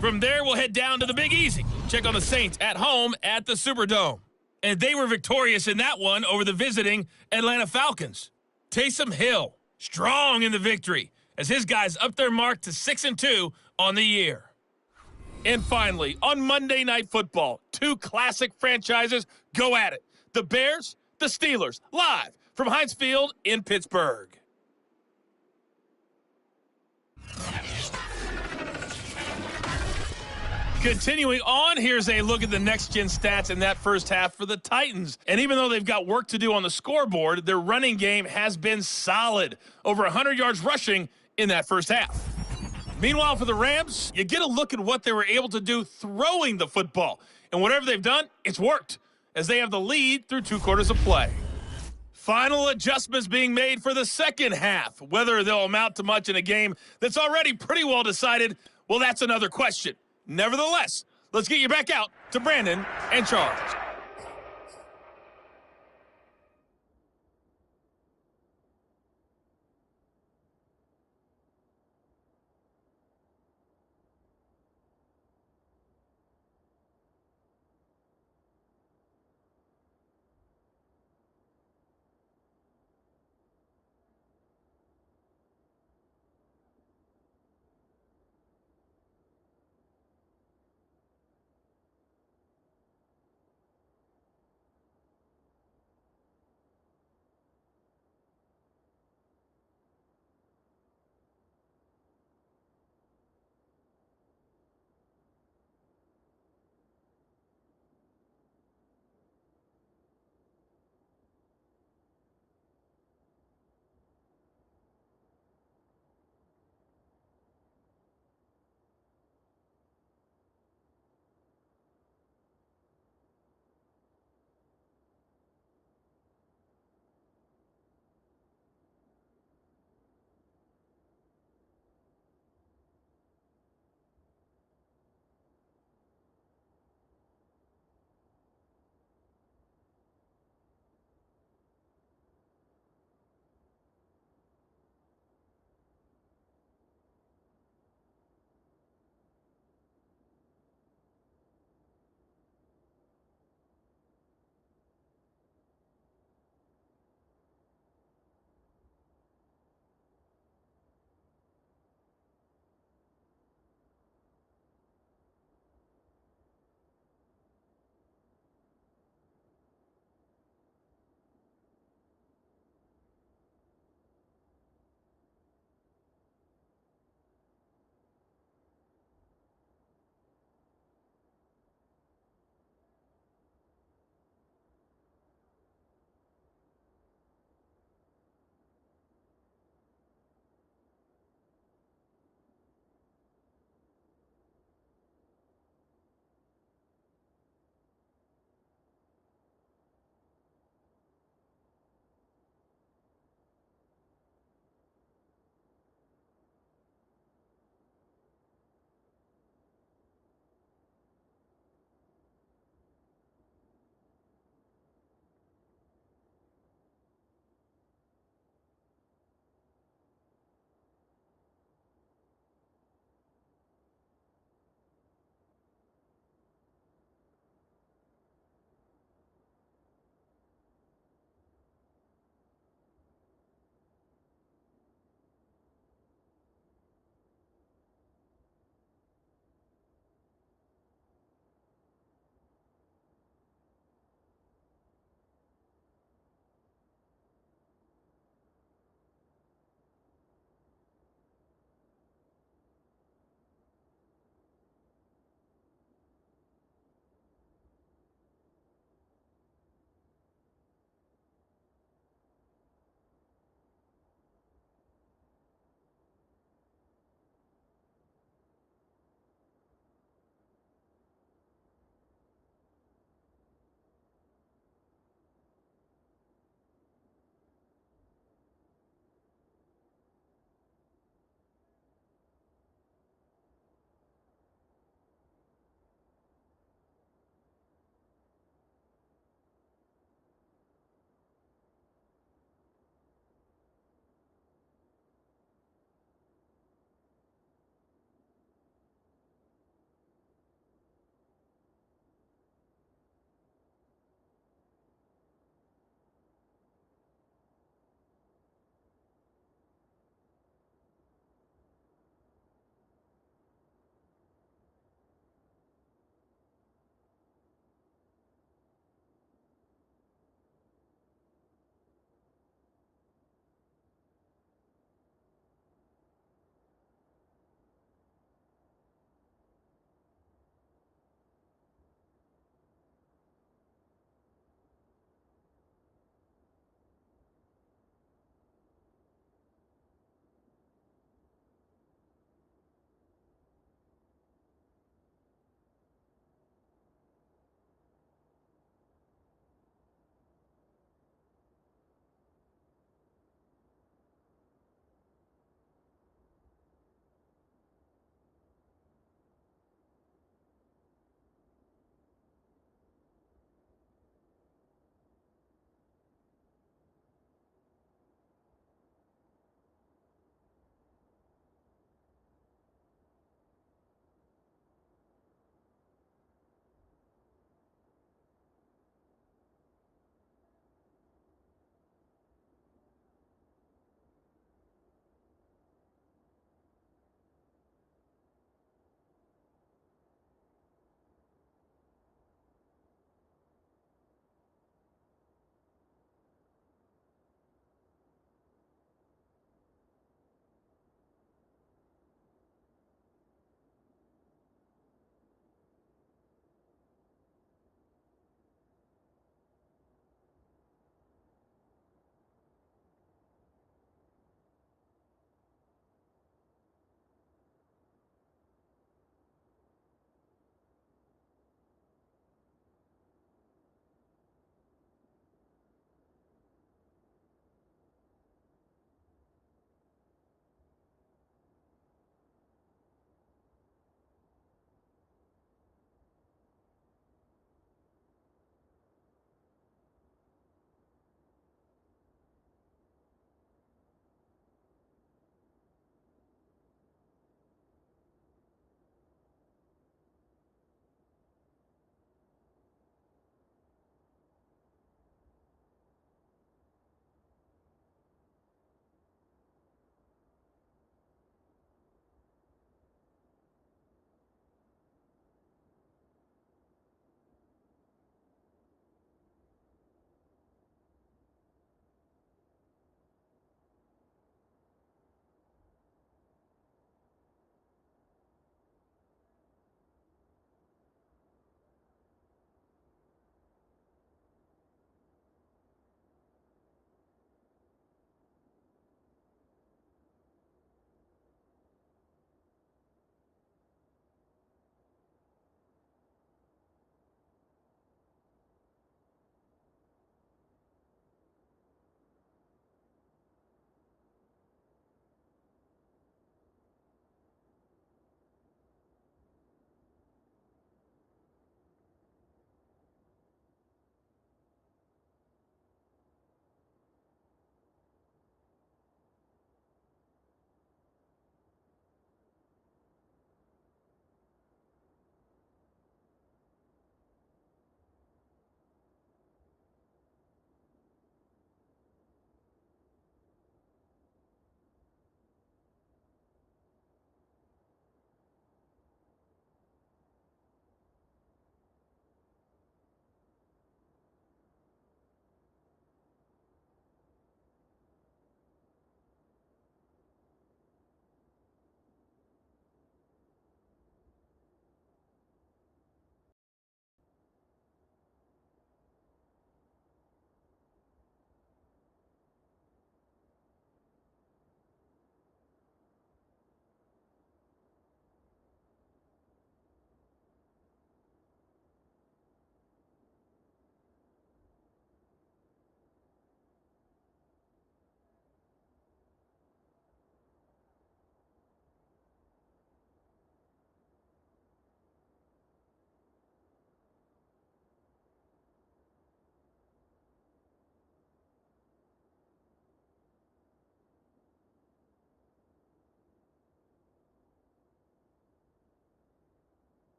From there, we'll head down to the Big Easy. Check on the Saints at home at the Superdome. And they were victorious in that one over the visiting Atlanta Falcons. Taysom Hill, strong in the victory, as his guys up their mark to 6-2 on the year. And finally, on Monday Night Football, two classic franchises go at it. The Bears, the Steelers, live from Heinz Field in Pittsburgh. Continuing on, here's a look at the next-gen stats in that first half for the Titans. And even though they've got work to do on the scoreboard, their running game has been solid. Over 100 yards rushing in that first half. Meanwhile, for the Rams, you get a look at what they were able to do throwing the football. And whatever they've done, it's worked, as they have the lead through 2 quarters of play. Final adjustments being made for the second half. Whether they'll amount to much in a game that's already pretty well decided, well, that's another question. Nevertheless, let's get you back out to Brandon and Charles.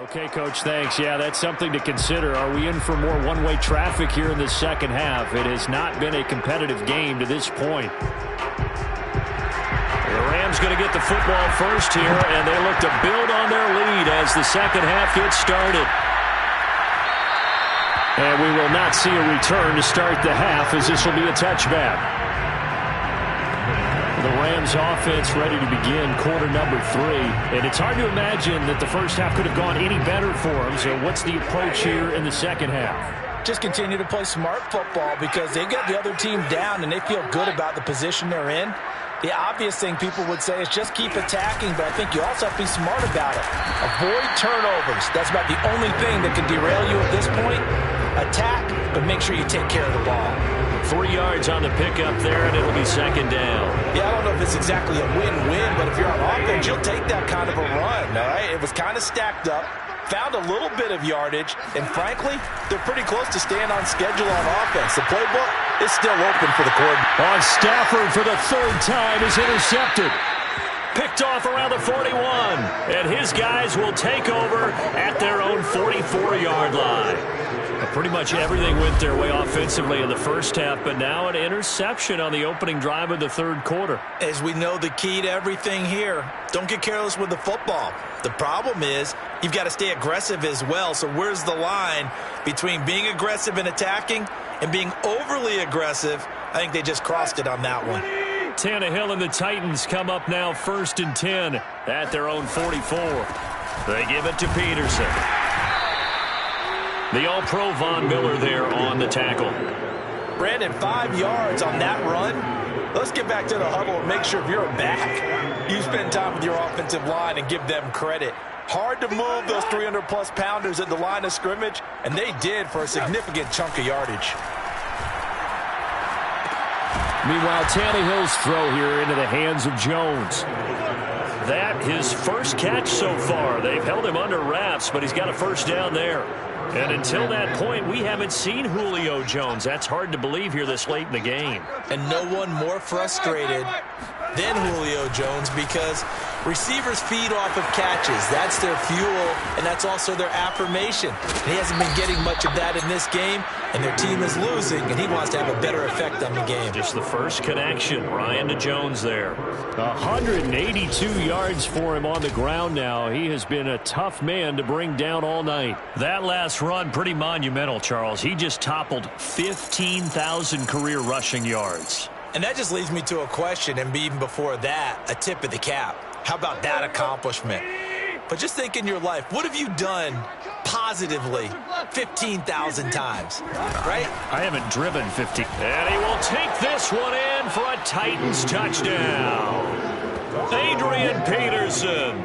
Okay, Coach, thanks. Yeah, that's something to consider. Are we in for more one-way traffic here in the second half? It has not been a competitive game to this point. The Rams going to get the football first here, and they look to build on their lead as the second half gets started. And we will not see a return to start the half, as this will be a touchback. The Rams offense ready to begin quarter number 3. And it's hard to imagine that the first half could have gone any better for them. So what's the approach here in the second half? Just continue to play smart football because they get the other team down and they feel good about the position they're in. The obvious thing people would say is just keep attacking, but I think you also have to be smart about it. Avoid turnovers. That's about the only thing that can derail you at this point. Attack, but make sure you take care of the ball. 3 yards on the pickup there, and it'll be second down. Yeah, I don't know if it's exactly a win-win, but if you're on offense, you'll take that kind of a run, all right? It was kind of stacked up, found a little bit of yardage, and frankly, they're pretty close to staying on schedule on offense. The playbook is still open for the quarterback. On Stafford for the third time is intercepted. Picked off around the 41, and his guys will take over at their own 44-yard line. Pretty much everything went their way offensively in the first half, but now an interception on the opening drive of the third quarter. As we know, the key to everything here, don't get careless with the football. The problem is you've got to stay aggressive as well. So where's the line between being aggressive and attacking and being overly aggressive? I think they just crossed it on that one. Tannehill and the Titans come up now 1st and 10 at their own 44. They give it to Peterson. The All-Pro Von Miller there on the tackle. Brandon, 5 yards on that run. Let's get back to the huddle and make sure if you're a back, you spend time with your offensive line and give them credit. Hard to move those 300-plus pounders at the line of scrimmage, and they did for a significant chunk of yardage. Meanwhile, Tannehill's throw here into the hands of Jones. That his first catch so far. They've held him under wraps, but he's got a first down there. And until that point, we haven't seen Julio Jones. That's hard to believe here this late in the game. And no one more frustrated than Julio Jones because receivers feed off of catches. That's their fuel, and that's also their affirmation. And he hasn't been getting much of that in this game, and their team is losing, and he wants to have a better effect on the game. Just the first connection, Ryan to Jones there. 182 yards for him on the ground now. He has been a tough man to bring down all night. That last run, pretty monumental, Charles. He just toppled 15,000 career rushing yards. And that just leads me to a question, and even before that, a tip of the cap. How about that accomplishment? But just think in your life, what have you done positively 15,000 times, right? I haven't driven 50. And he will take this one in for a Titans touchdown. Adrian Peterson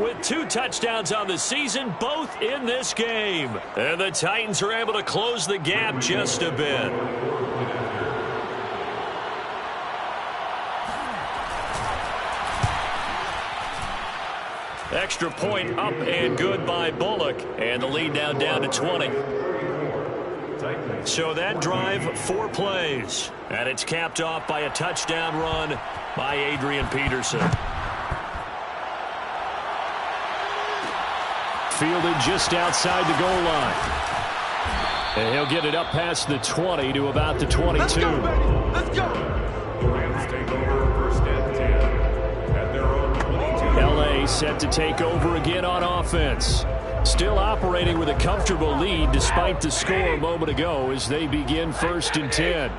with 2 touchdowns on the season, both in this game. And the Titans are able to close the gap just a bit. Extra point up and good by Bullock. And the lead now down to 20. So that drive, 4 plays. And it's capped off by a touchdown run by Adrian Peterson. Fielded just outside the goal line. And he'll get it up past the 20 to about the 22. Let's go, baby. Let's go. The Rams take over 1st and 10 at their own 22. LA set to take over again on offense. Still operating with a comfortable lead despite the score a moment ago as they begin 1st and 10.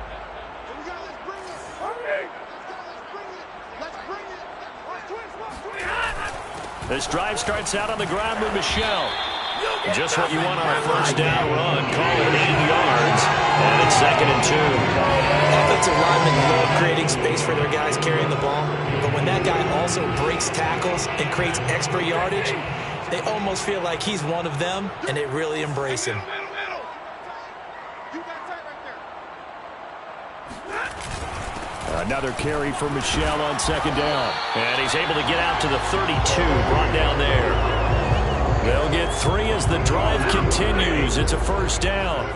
This drive starts out on the ground with Michel. Just what you want on a first down run. Call it 8 yards. And it's 2nd and 2. Offensive linemen love creating space for their guys carrying the ball. But when that guy also breaks tackles and creates extra yardage, they almost feel like he's one of them, and they really embrace him. Another carry for Michel on 2nd down. And he's able to get out to the 32, brought down there. They'll get 3 as the drive continues. It's a first down.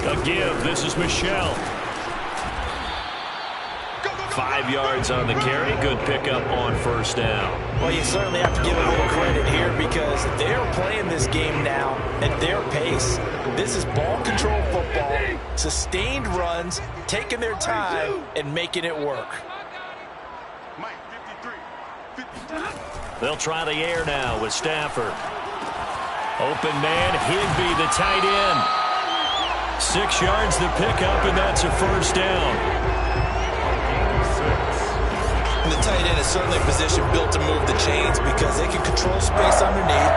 A give. This is Michel. 5 yards on the carry. Good pickup on first down. Well, you certainly have to give a little credit here because they're playing this game now at their pace. This is ball control football, sustained runs, taking their time, and making it work. They'll try the air now with Stafford. Open man, Higbee, the tight end. 6 yards the pickup, and that's a first down. And the tight end is certainly a position built to move the chains because they can control space underneath.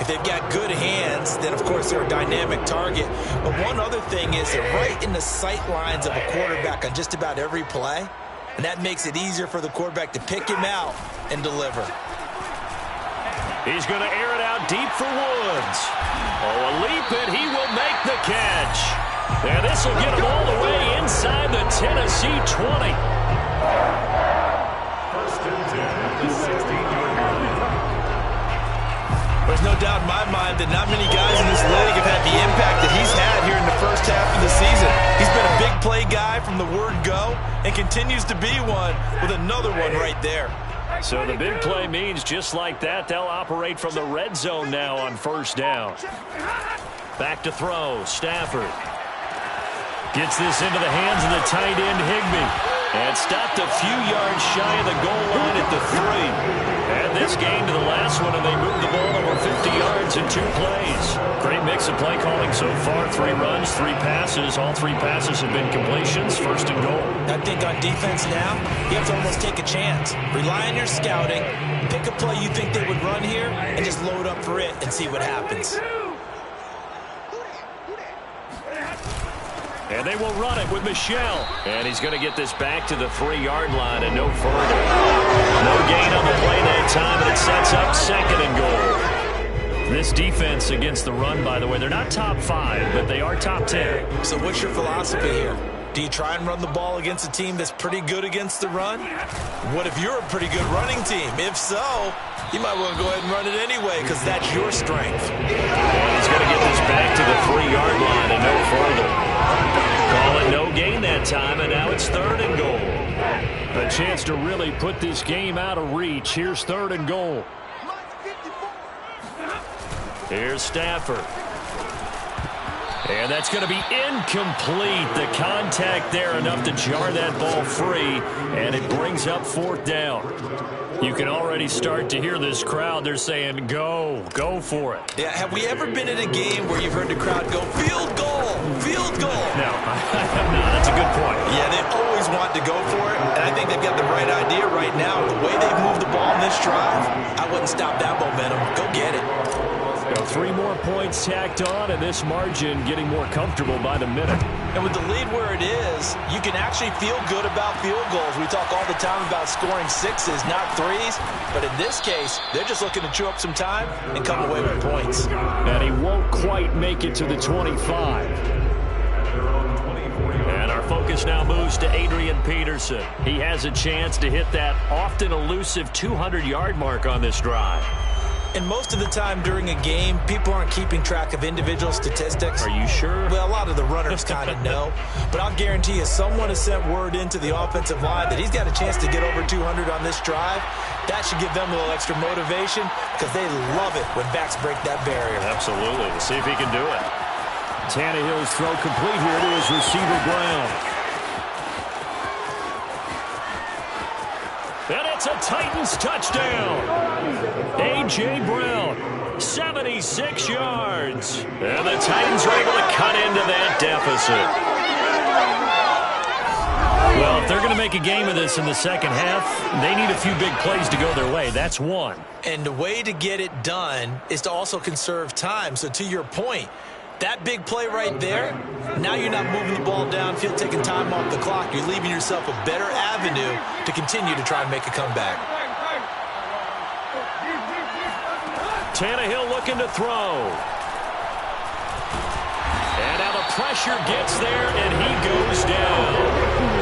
If they've got good hands, then of course they're a dynamic target. But one other thing is they're right in the sight lines of a quarterback on just about every play. And that makes it easier for the quarterback to pick him out and deliver. He's going to air it out deep for Woods. Oh, a leap, and he will make the catch. And this will get him all the way inside the Tennessee 20. First and 10 at the 16-yard line. There's no doubt in my mind that not many guys in this league have had the impact that he's had here in the first half of the season. He's been a big play guy from the word go and continues to be one with another one right there. So the big play means just like that, they'll operate from the red zone now on first down. Back to throw, Stafford. Gets this into the hands of the tight end, Higbee. And stopped a few yards shy of the goal line at the 3. And this game to the last one, and they moved the ball over 50 yards in 2 plays. Great mix of play calling so far. 3 runs, 3 passes. All 3 passes have been completions. First and goal. I think on defense now, you have to almost take a chance. Rely on your scouting. Pick a play you think they would run here, and just load up for it and see what happens. And they will run it with Michel. And he's going to get this back to the 3-yard line and no further. No gain on the play that time, and it sets up second and goal. This defense against the run, by the way, they're not top 5, but they are top 10. So what's your philosophy here? Do you try and run the ball against a team that's pretty good against the run? What if you're a pretty good running team? If so, you might want to go ahead and run it anyway because that's your strength. And he's going to get this back to the 3-yard line and no further. Call it no gain that time, and now it's third and goal. A chance to really put this game out of reach. Here's third and goal. Here's Stafford. And that's going to be incomplete. The contact there enough to jar that ball free, and it brings up fourth down. You can already start to hear this crowd. They're saying, go for it. Yeah, have we ever been in a game where you've heard the crowd go, field goal, field goal? No, I have not. That's a good point. Yeah, they always want to go for it, and I think they've got the right idea right now. The way they've moved the ball in this drive, I wouldn't stop that momentum. Go get it. 3 more points tacked on, and this margin getting more comfortable by the minute. And with the lead where it is, you can actually feel good about field goals. We talk all the time about scoring 6s, not 3s. But in this case, they're just looking to chew up some time and come away with points. And he won't quite make it to the 25. And our focus now moves to Adrian Peterson. He has a chance to hit that often elusive 200-yard mark on this drive. And most of the time during a game, people aren't keeping track of individual statistics. Are you sure? Well, a lot of the runners kind of know. But I'll guarantee you someone has sent word into the offensive line that he's got a chance to get over 200 on this drive. That should give them a little extra motivation because they love it when backs break that barrier. Absolutely. We'll see if he can do it. Tannehill's throw complete here to his receiver Brown. And it's a Titans touchdown. A.J. Brown, 76 yards. And the Titans are able to cut into that deficit. Well, if they're going to make a game of this in the second half, they need a few big plays to go their way. That's one. And the way to get it done is to also conserve time. So to your point, that big play right there, now you're not moving the ball downfield, taking time off the clock. You're leaving yourself a better avenue to continue to try and make a comeback. Tannehill looking to throw. And now the pressure gets there, and he goes down.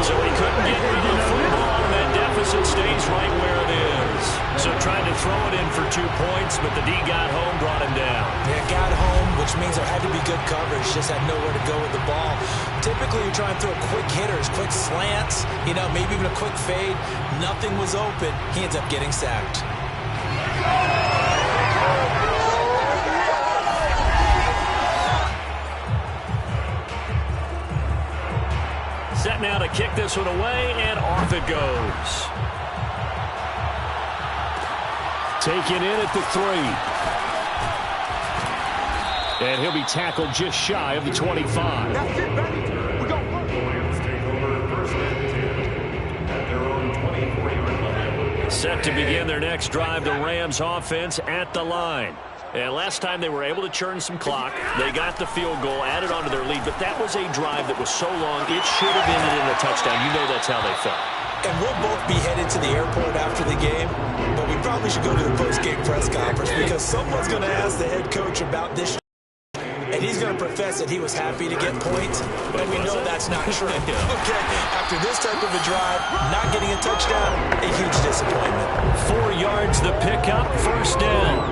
So he couldn't get rid of the football, and that deficit stays right where it is. So trying to throw it in for 2 points, but the D got home, brought him down. Yeah, got home, which means there had to be good coverage. Just had nowhere to go with the ball. Typically, you're trying to throw quick hitters, quick slants, maybe even a quick fade. Nothing was open. He ends up getting sacked. Set now to kick this one away, and off it goes. Taken in at the 3. And he'll be tackled just shy of the 25. That's it, ready. We go. The Lions take over first and 10 at their own 24-yard line. Set to begin their next drive, the Rams offense at the line. And last time they were able to churn some clock. They got the field goal, added on to their lead, but that was a drive that was so long, it should have ended in a touchdown. You know that's how they felt. And we'll both be headed to the airport after the game, but we probably should go to the post-game press conference because someone's going to ask the head coach about this, and he's going to profess that he was happy to get points, and we know that's not true. Okay, after this type of a drive, not getting a touchdown, a huge disappointment. 4 yards the pickup, first down.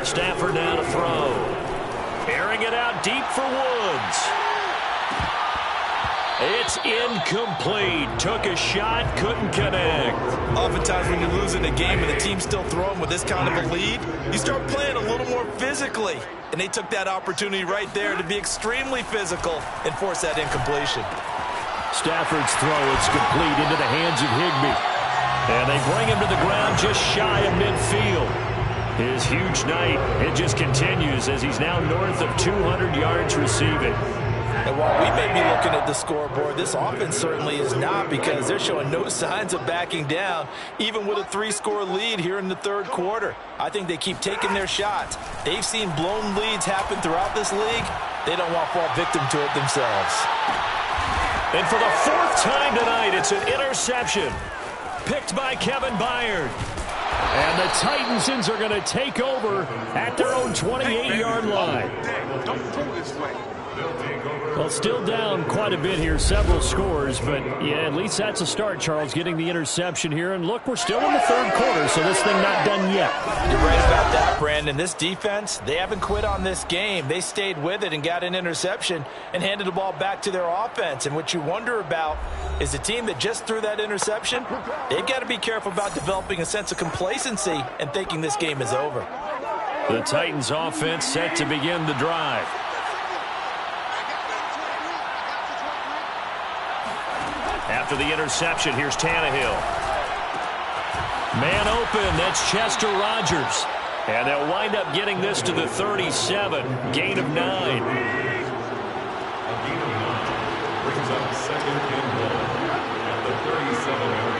Stafford now to throw. Airing it out deep for Woods. It's incomplete. Took a shot, couldn't connect. Oftentimes when you're losing a game and the team's still throwing with this kind of a lead, you start playing a little more physically. And they took that opportunity right there to be extremely physical and force that incompletion. Stafford's throw, it's complete into the hands of Higbee. And they bring him to the ground just shy of midfield. His huge night, it just continues as he's now north of 200 yards receiving. And while we may be looking at the scoreboard, this offense certainly is not because they're showing no signs of backing down, even with a 3-score lead here in the third quarter. I think they keep taking their shots. They've seen blown leads happen throughout this league. They don't want to fall victim to it themselves. And for the 4th time tonight, it's an interception. Picked by Kevin Byard. And the Titans are going to take over at their own 28-yard line. Don't throw this way. Well, still down quite a bit here, several scores, but yeah, at least that's a start, Charles, getting the interception here. And look, we're still in the third quarter, so this thing not done yet. You're right about that, Brandon. This defense, they haven't quit on this game. They stayed with it and got an interception and handed the ball back to their offense. And what you wonder about is the team that just threw that interception, they've got to be careful about developing a sense of complacency and thinking this game is over. The Titans offense set to begin the drive. After the interception, here's Tannehill. Man open, that's Chester Rogers. And they'll wind up getting this to the 37, gain of 9. Brings up 2nd and 1 at the 37-yard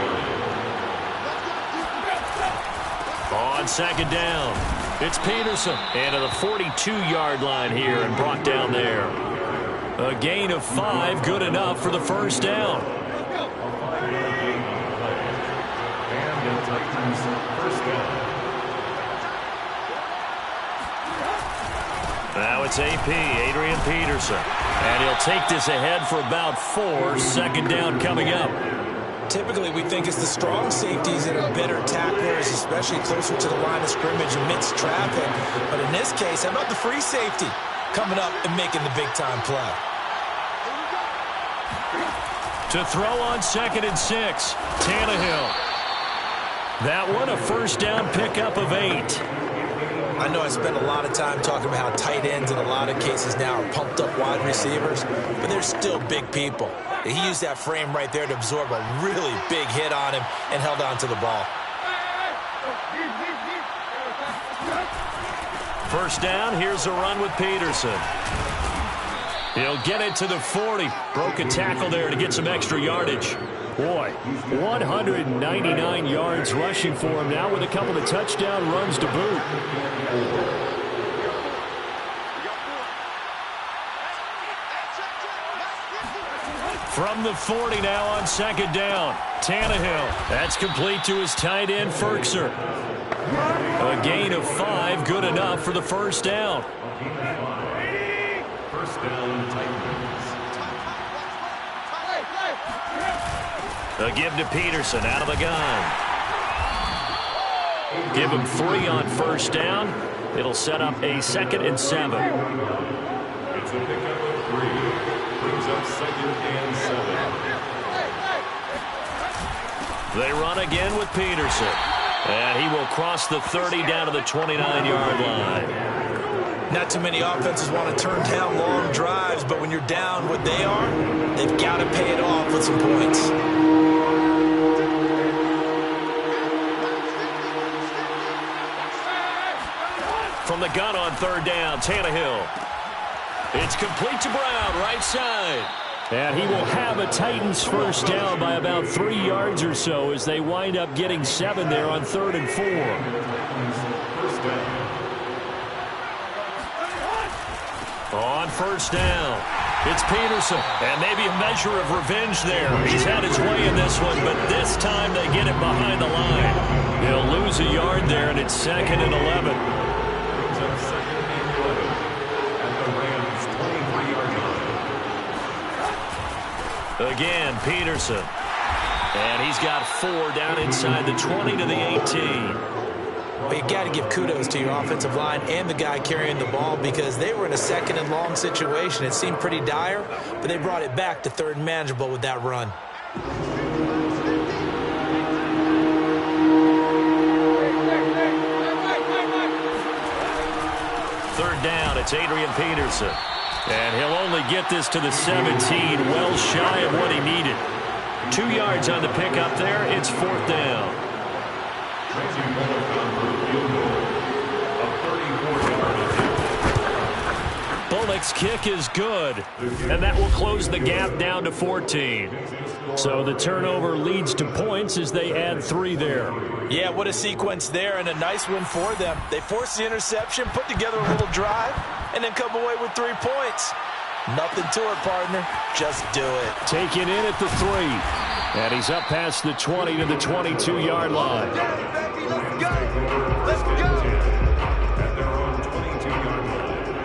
line. On 2nd down, it's Peterson. And to the 42-yard line here and brought down there. A gain of 5, good enough for the first down. Now it's AP, Adrian Peterson. And he'll take this ahead for about 4, 2nd down coming up. Typically, we think it's the strong safeties that are better tacklers, especially closer to the line of scrimmage amidst traffic. But in this case, how about the free safety coming up and making the big-time play? To throw on 2nd and 6, Tannehill. That one, a first down pickup of 8. I know I spend a lot of time talking about how tight ends in a lot of cases now are pumped up wide receivers, but they're still big people. He used that frame right there to absorb a really big hit on him and held on to the ball. First down, here's a run with Peterson. He'll get it to the 40. Broke a tackle there to get some extra yardage. Boy, 199 yards rushing for him now with a couple of touchdown runs to boot. From the 40 now on 2nd down. Tannehill. That's complete to his tight end, Ferkser. A gain of 5, good enough for the first down. First down, Titans. A give to Peterson out of the gun. Give him 3 on first down. It'll set up a 2nd and 7. It's a pickup of 3. Brings up 2nd and 7. They run again with Peterson. And he will cross the 30 down to the 29-yard line. Not too many offenses want to turn down long drives, but when you're down what they are, they've got to pay it off with some points. From the gun on 3rd down, Tannehill. It's complete to Brown, right side. And he will have a Titans first down by about 3 yards or so as they wind up getting 7 there on 3rd and 4. On first down, it's Peterson. And maybe a measure of revenge there. He's had his way in this one, but this time they get it behind the line. He'll lose a yard there, and it's 2nd and 11. Again, Peterson. And he's got 4 down inside the 20 to the 18. Well, you got to give kudos to your offensive line and the guy carrying the ball because they were in a 2nd and long situation. It seemed pretty dire, but they brought it back to 3rd and manageable with that run. Third down, it's Adrian Peterson. And he'll only get this to the 17, well shy of what he needed. 2 yards on the pickup there. It's 4th down. Bullock's kick is good. And that will close the gap down to 14. So the turnover leads to points as they add 3 there. Yeah, what a sequence there and a nice win for them. They forced the interception, put together a little drive, and then come away with 3 points. Nothing to it, partner. Just do it. Taken in at the 3. And he's up past the 20 to the 22-yard line. Let's go.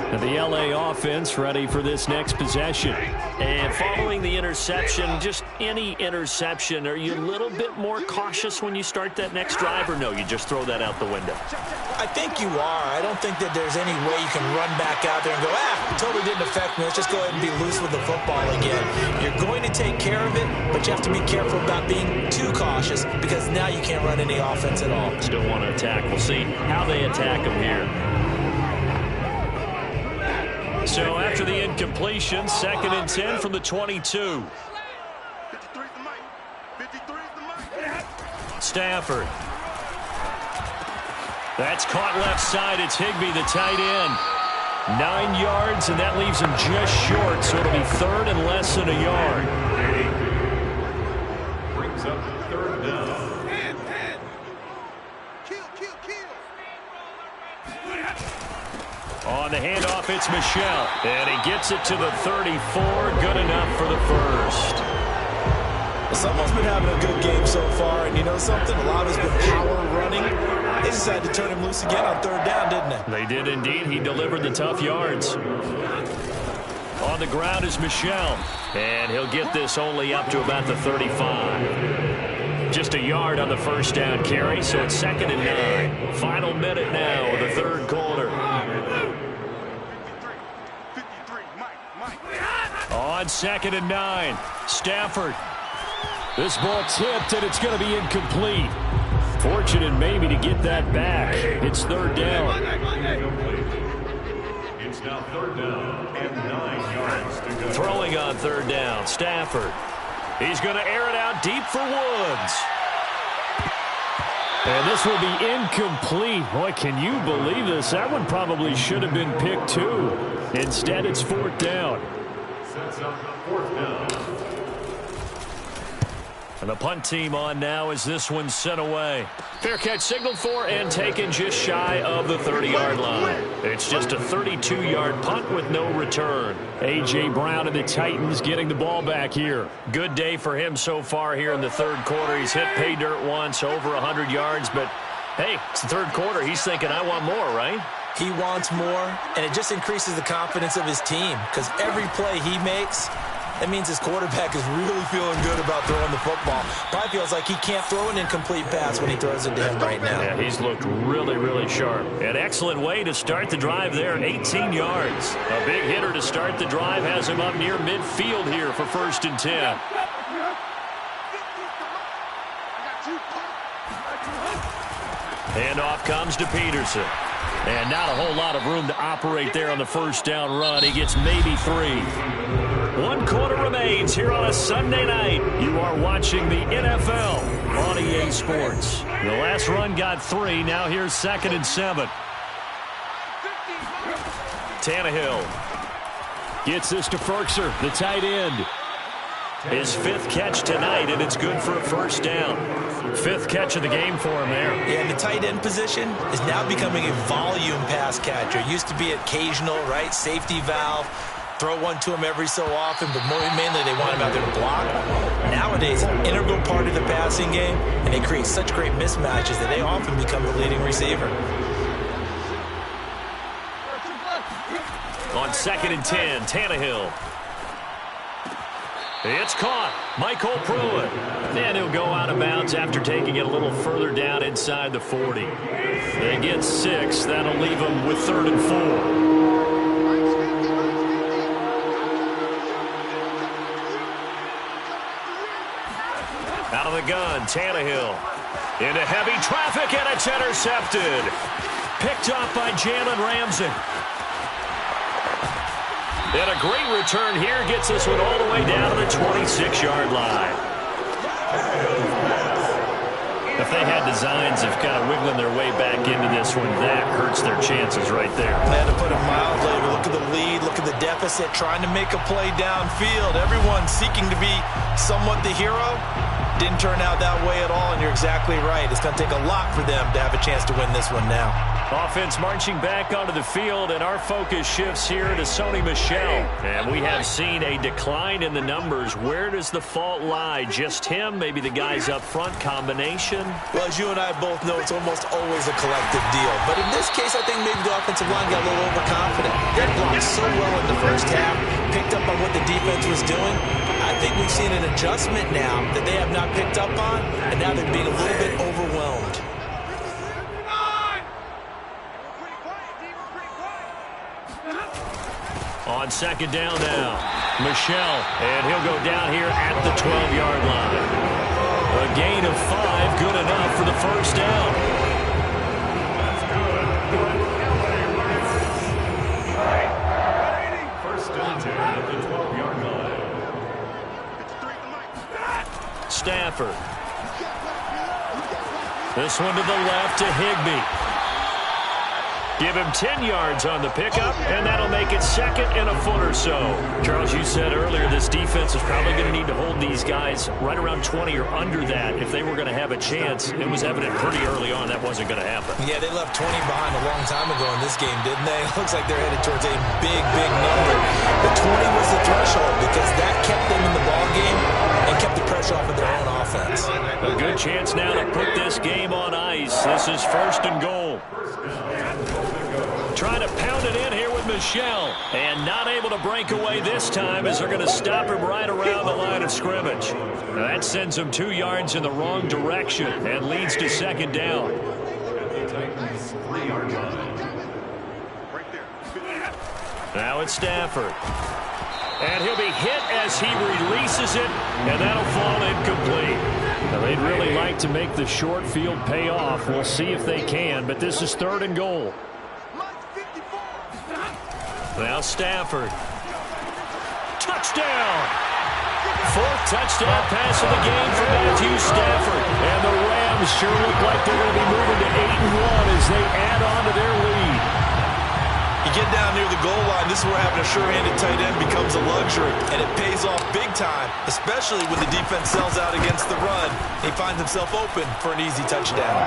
And the LA offense ready for this next possession. And following the interception, just any interception, are you a little bit more cautious when you start that next drive, or no, you just throw that out the window? I think you are. I don't think that there's any way you can run back out there and go, it totally didn't affect me. Let's just go ahead and be loose with the football again. You're going to take care of it, but you have to be careful about being too cautious because now you can't run any offense at all. Still want to attack. We'll see how they attack them here. So after the incompletion, 2nd and 10 from the 22. Stafford. That's caught left side. It's Higbee, the tight end. 9 yards, and that leaves him just short, so it'll be 3rd and less than a yard. Brings up 3rd down. On the handoff, it's Michel. And he gets it to the 34. Good enough for the first. Well, someone's been having a good game so far, and you know something? A lot has been power running. They decided to turn him loose again on 3rd down, didn't they? They did indeed. He delivered the tough yards. On the ground is Michel. And he'll get this only up to about the 35. Just a yard on the first down carry, so it's 2nd and 9. Final minute now of the 3rd quarter. On 2nd and 9, Stafford. This ball tipped, and it's going to be incomplete. Fortunate maybe to get that back. It's 3rd down. It's now 3rd down and 9 yards to go. Throwing on 3rd down, Stafford. He's going to air it out deep for Woods. And this will be incomplete. Boy, can you believe this? That one probably should have been picked too. Instead, it's 4th down. Sets up the 4th down. And the punt team on now as this one's sent away. Fair catch signaled for and taken just shy of the 30-yard line. It's just a 32-yard punt with no return. A.J. Brown and the Titans getting the ball back here. Good day for him so far here in the 3rd quarter. He's hit pay dirt once, over 100 yards, but hey, it's the 3rd quarter. He's thinking, I want more, right? He wants more, and it just increases the confidence of his team because every play he makes, That means his quarterback is really feeling good about throwing the football. Probably feels like he can't throw an incomplete pass when he throws it to him right now. Yeah, he's looked really, really sharp. An excellent way to start the drive there, 18 yards. A big hitter to start the drive has him up near midfield here for 1st and 10. Handoff comes to Peterson. And not a whole lot of room to operate there on the 1st down run. He gets maybe 3. 1 quarter remains here on a Sunday night. You are watching the NFL on EA Sports. The last run got 3. Now here's 2nd and 7. Tannehill gets this to Ferkser, the tight end. His 5th catch tonight, and it's good for a 1st down. 5th catch of the game for him there. Yeah, and the tight end position is now becoming a volume pass catcher. It used to be occasional, right? Safety valve. Throw one to him every so often, but mainly they want him out there to block. Nowadays, an integral part of the passing game, and they create such great mismatches that they often become the leading receiver. On 2nd and 10, Tannehill. It's caught. Michael Pruitt. And he'll go out of bounds after taking it a little further down inside the 40. They get 6. That'll leave them with 3rd and 4. Out of the gun, Tannehill. Into heavy traffic, and it's intercepted. Picked off by Jalen Ramsey. And a great return here gets this one all the way down to the 26-yard line. If they had designs of kind of wiggling their way back into this one, that hurts their chances right there. They had to put it mildly. Look at the lead. Look at the deficit. Trying to make a play downfield. Everyone seeking to be somewhat the hero. Didn't turn out that way at all, and you're exactly right. It's going to take a lot for them to have a chance to win this one now. Offense marching back onto the field, and our focus shifts here to Sony Michel. And we have seen a decline in the numbers. Where does the fault lie? Just him? Maybe the guys up front? Combination? Well, as you and I both know, it's almost always a collective deal. But in this case, I think maybe the offensive line got a little overconfident. They blocked so well in the first half, picked up on what the defense was doing. I think we've seen an adjustment now that they have not picked up on, and now they're being a little bit overwhelmed. On 2nd down now, Michel, and he'll go down here at the 12-yard line. A gain of 5, good enough for the 1st down. That's good. 1st and 10 at the 12-yard line. Stafford. This one to the left to Higbee. Give him 10 yards on the pickup, and that'll make it 2nd and a foot or so. Charles, you said earlier this defense is probably going to need to hold these guys right around 20 or under that if they were going to have a chance. It was evident pretty early on that wasn't going to happen. Yeah, they left 20 behind a long time ago in this game, didn't they? It looks like they're headed towards a big, big number. The 20 was the threshold because that kept them in the ball game and kept the pressure off of their own offense. A good chance now to put this game on ice. This is 1st and goal. Trying to pound it in here with Michel. And not able to break away this time as they're going to stop him right around the line of scrimmage. Now that sends him 2 yards in the wrong direction and leads to 2nd down. Now it's Stafford. And he'll be hit as he releases it, and that'll fall incomplete. Now they'd really like to make the short field pay off. We'll see if they can, but this is 3rd and goal. Now Stafford. Touchdown! 4th touchdown pass of the game for Matthew Stafford. And the Rams sure look like they're going to be moving to 8-1 as they add on to their lead. You get down near the goal line, this is where having a sure-handed tight end becomes a luxury, and it pays off big time, especially when the defense sells out against the run. He finds himself open for an easy touchdown.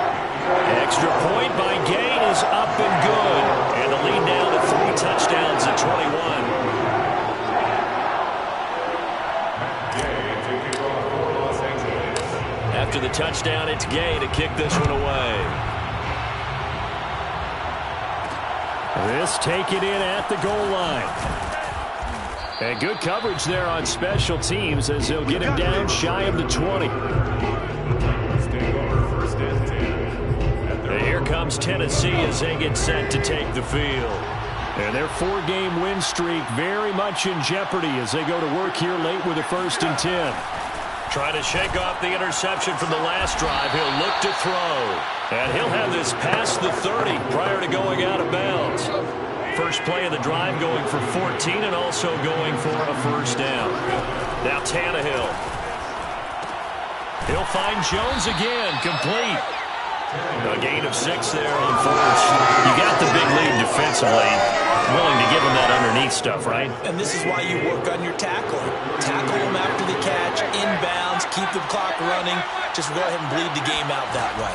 Extra point by Gain is up and good, and the lead now to 3 touchdowns at 21. After the touchdown, it's Gay to kick this one away. This taken in at the goal line. And good coverage there on special teams as they'll get him down shy of the 20. And here comes Tennessee as they get set to take the field. And their 4-game win streak very much in jeopardy as they go to work here late with a 1st and 10. Trying to shake off the interception from the last drive. He'll look to throw. And he'll have this past the 30 prior to going out of bounds. First play of the drive going for 14 and also going for a 1st down. Now Tannehill. He'll find Jones again, complete. A gain of 6 there on 1st. You got the big lead defensively. Willing to give him that underneath stuff, right? And this is why you work on your tackling. Tackle them after the catch, inbounds, keep the clock running. Just go ahead and bleed the game out that way.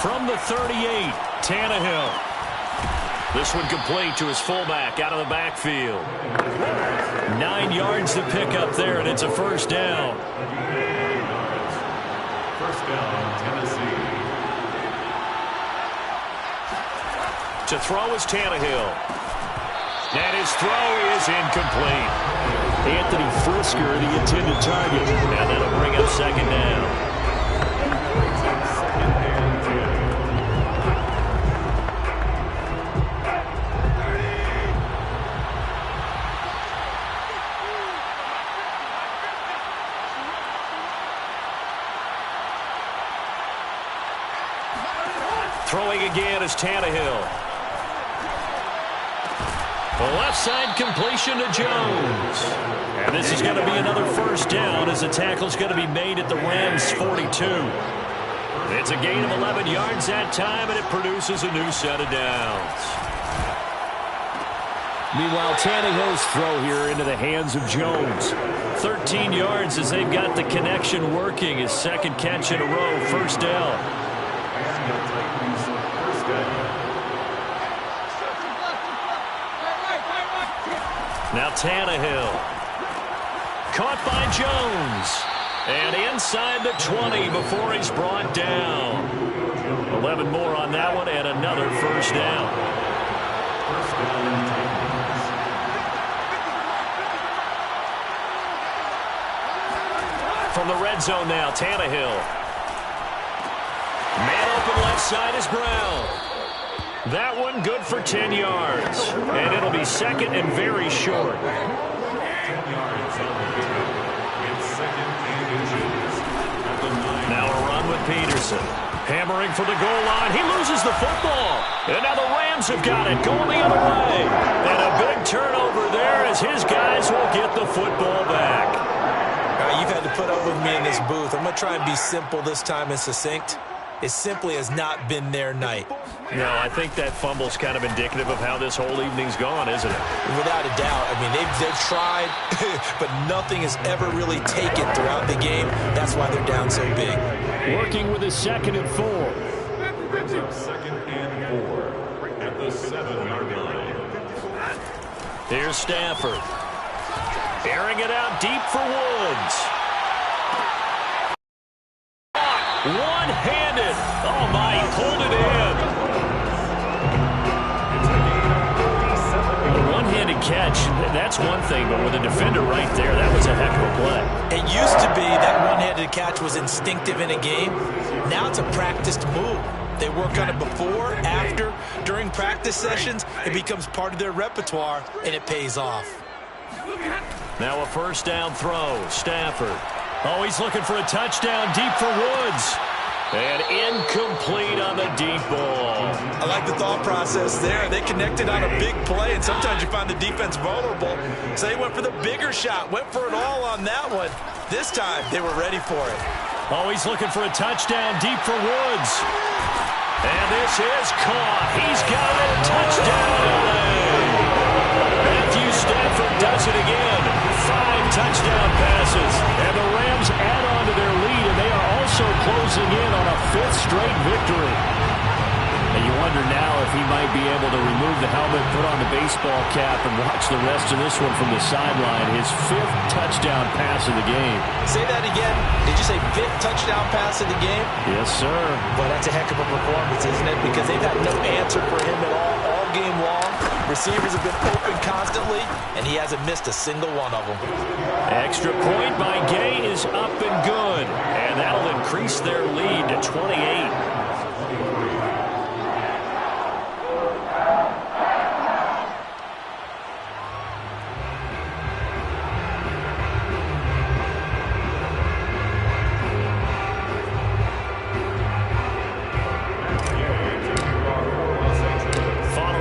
From the 38, Tannehill. This one complete to his fullback out of the backfield. 9 yards to pick up there, and it's a 1st down. First down, Tennessee. To throw is Tannehill. And his throw is incomplete. Anthony Frisker, the intended target. And that'll bring up 2nd down. Throwing again is Tannehill. The left side completion to Jones. And this is going to be another 1st down as the tackle's going to be made at the Rams' 42. It's a gain of 11 yards that time, and it produces a new set of downs. Meanwhile, Tannehill's throw here into the hands of Jones. 13 yards as they've got the connection working. His 2nd catch in a row, 1st down. Now Tannehill. Caught by Jones. And inside the 20 before he's brought down. 11 more on that one and another 1st down. From the red zone now, Tannehill. Man open left side is Brown. That one good for 10 yards. And it'll be 2nd and very short. 10 yards on the game. It's 2nd and inches. At the 9. Now a run with Peterson. Hammering for the goal line. He loses the football. And now the Rams have got it. Going the other way. And a big turnover there as his guys will get the football back. You've had to put up with me in this booth. I'm going to try and be simple this time and succinct. It simply has not been their night. No, I think that fumble's kind of indicative of how this whole evening's gone, isn't it? Without a doubt. I mean, they've tried, but nothing has ever really taken throughout the game. That's why they're down so big. Working with a 2nd and 4. 2nd and 4 at the 7-yard line. Here's Stafford. Airing it out deep for Woods. One-handed. Oh, my, he pulled it in. A one-handed catch, that's one thing, but with a defender right there, that was a heck of a play. It used to be that one-handed catch was instinctive in a game. Now it's a practiced move. They work on it before, after, during practice sessions. It becomes part of their repertoire, and it pays off. Now a 1st down throw. Stafford. Oh, he's looking for a touchdown deep for Woods. And incomplete on the deep ball. I like the thought process there. They connected on a big play, and sometimes you find the defense vulnerable. So they went for the bigger shot, went for it all on that one. This time, they were ready for it. Oh, he's looking for a touchdown deep for Woods. And this is caught. He's got it. Touchdown, LA. Matthew Stafford does it again. 5 touchdown passes. And the Rams add on to their lead, and they are also closing in on a 5th straight victory. And you wonder now if he might be able to remove the helmet, put on the baseball cap, and watch the rest of this one from the sideline. His 5th touchdown pass of the game. Say that again. Did you say 5th touchdown pass of the game? Yes, sir. Well, that's a heck of a performance, isn't it? Because they've had no answer for him at all game long. Receivers have been open constantly, and he hasn't missed a single one of them. Extra point by Gay is up and good. And that'll increase their lead to 28.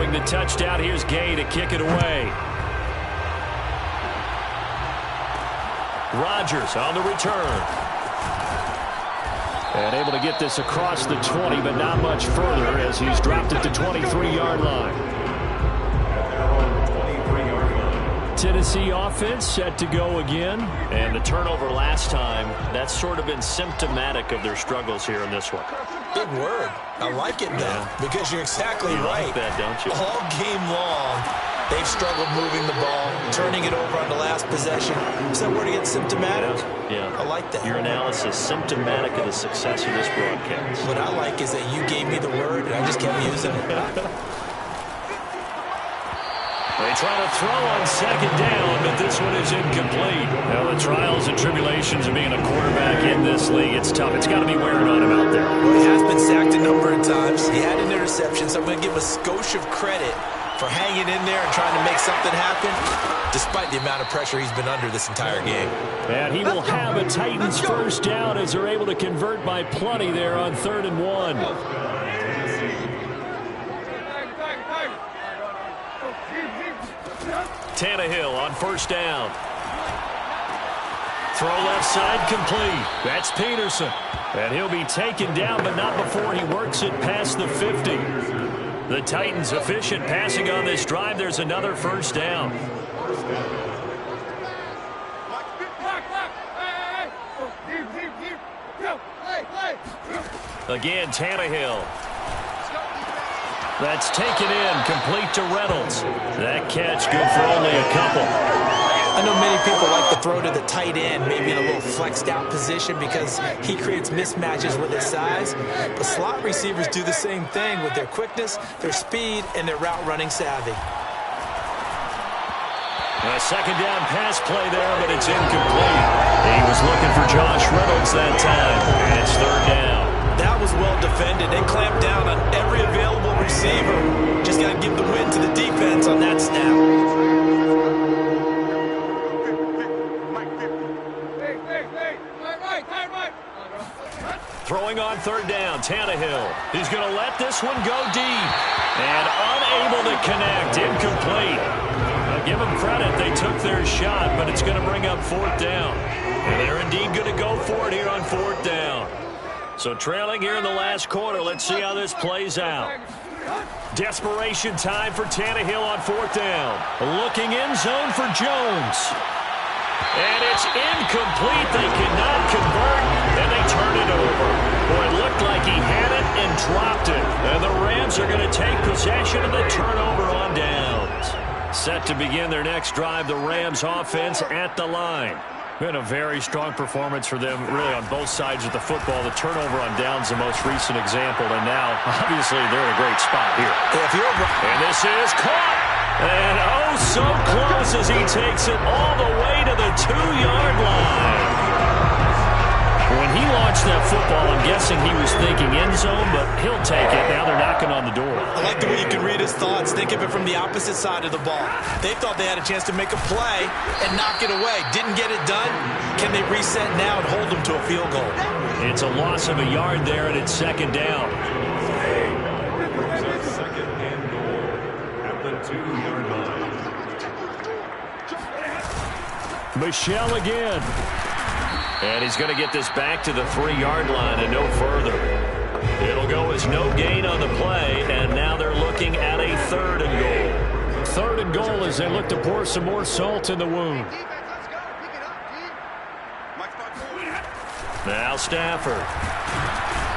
The touchdown, here's Gay to kick it away. Rodgers on the return. And able to get this across the 20, but not much further as he's dropped it to 23-yard line. Tennessee offense set to go again. And the turnover last time, that's sort of been symptomatic of their struggles here in this one. Big word. I like it, though, because you're exactly right. Like that, don't you? All game long, they've struggled moving the ball, turning it over on the last possession. Is that word again, symptomatic? Yeah. I like that. Your analysis, symptomatic of the success of this broadcast. What I like is that you gave me the word, and I just kept using it. They try to throw on second down, but this one is incomplete. Now, the trials and tribulations of being a quarterback in this league, it's tough. It's got to be wearing on him out there. Well, he has been sacked a number of times. He had an interception, so I'm going to give him a skosh of credit for hanging in there and trying to make something happen, despite the amount of pressure he's been under this entire game. And he will have a Titans first down as they're able to convert by plenty there on 3rd and 1. Tannehill on first down. Throw left side complete. That's Peterson. And he'll be taken down, but not before he works it past the 50. The Titans efficient passing on this drive. There's another first down. Again, Tannehill. That's taken in, complete to Reynolds. That catch good for only a couple. I know many people like to throw to the tight end, maybe in a little flexed out position because he creates mismatches with his size. But slot receivers do the same thing with their quickness, their speed, and their route running savvy. A second down pass play there, but it's incomplete. He was looking for Josh Reynolds that time, and it's 3rd down. That was well defended. They clamped down on every available receiver. Just got to give the win to the defense on that snap. Throwing on 3rd down, Tannehill. He's going to let this one go deep. And unable to connect, incomplete. Now give them credit, they took their shot, but it's going to bring up 4th down. And they're indeed going to go for it here on 4th down. So trailing here in the last quarter, let's see how this plays out. Desperation time for Tannehill on 4th down. Looking end zone for Jones. And it's incomplete. They cannot convert, and they turn it over. Boy, it looked like he had it and dropped it. And the Rams are going to take possession of the turnover on downs. Set to begin their next drive, the Rams offense at the line. Been a very strong performance for them, really, on both sides of the football. The turnover on downs, the most recent example, and now, obviously, they're in a great spot here. And this is caught. And oh, so close as he takes it all the way to the 2-yard line. When he launched that football, I'm guessing he was thinking end zone, but he'll take it. Now they're knocking on the door. I like the way you can read his thoughts. Think of it from the opposite side of the ball. They thought they had a chance to make a play and knock it away. Didn't get it done. Can they reset now and hold them to a field goal? It's a loss of a yard there, and it's 2nd down. Second and goal at the 2-yard line. Michelle again. And he's going to get this back to the 3-yard line and no further. It'll go as no gain on the play, and now they're looking at a 3rd and goal. 3rd and goal as they look to pour some more salt in the wound. Now Stafford.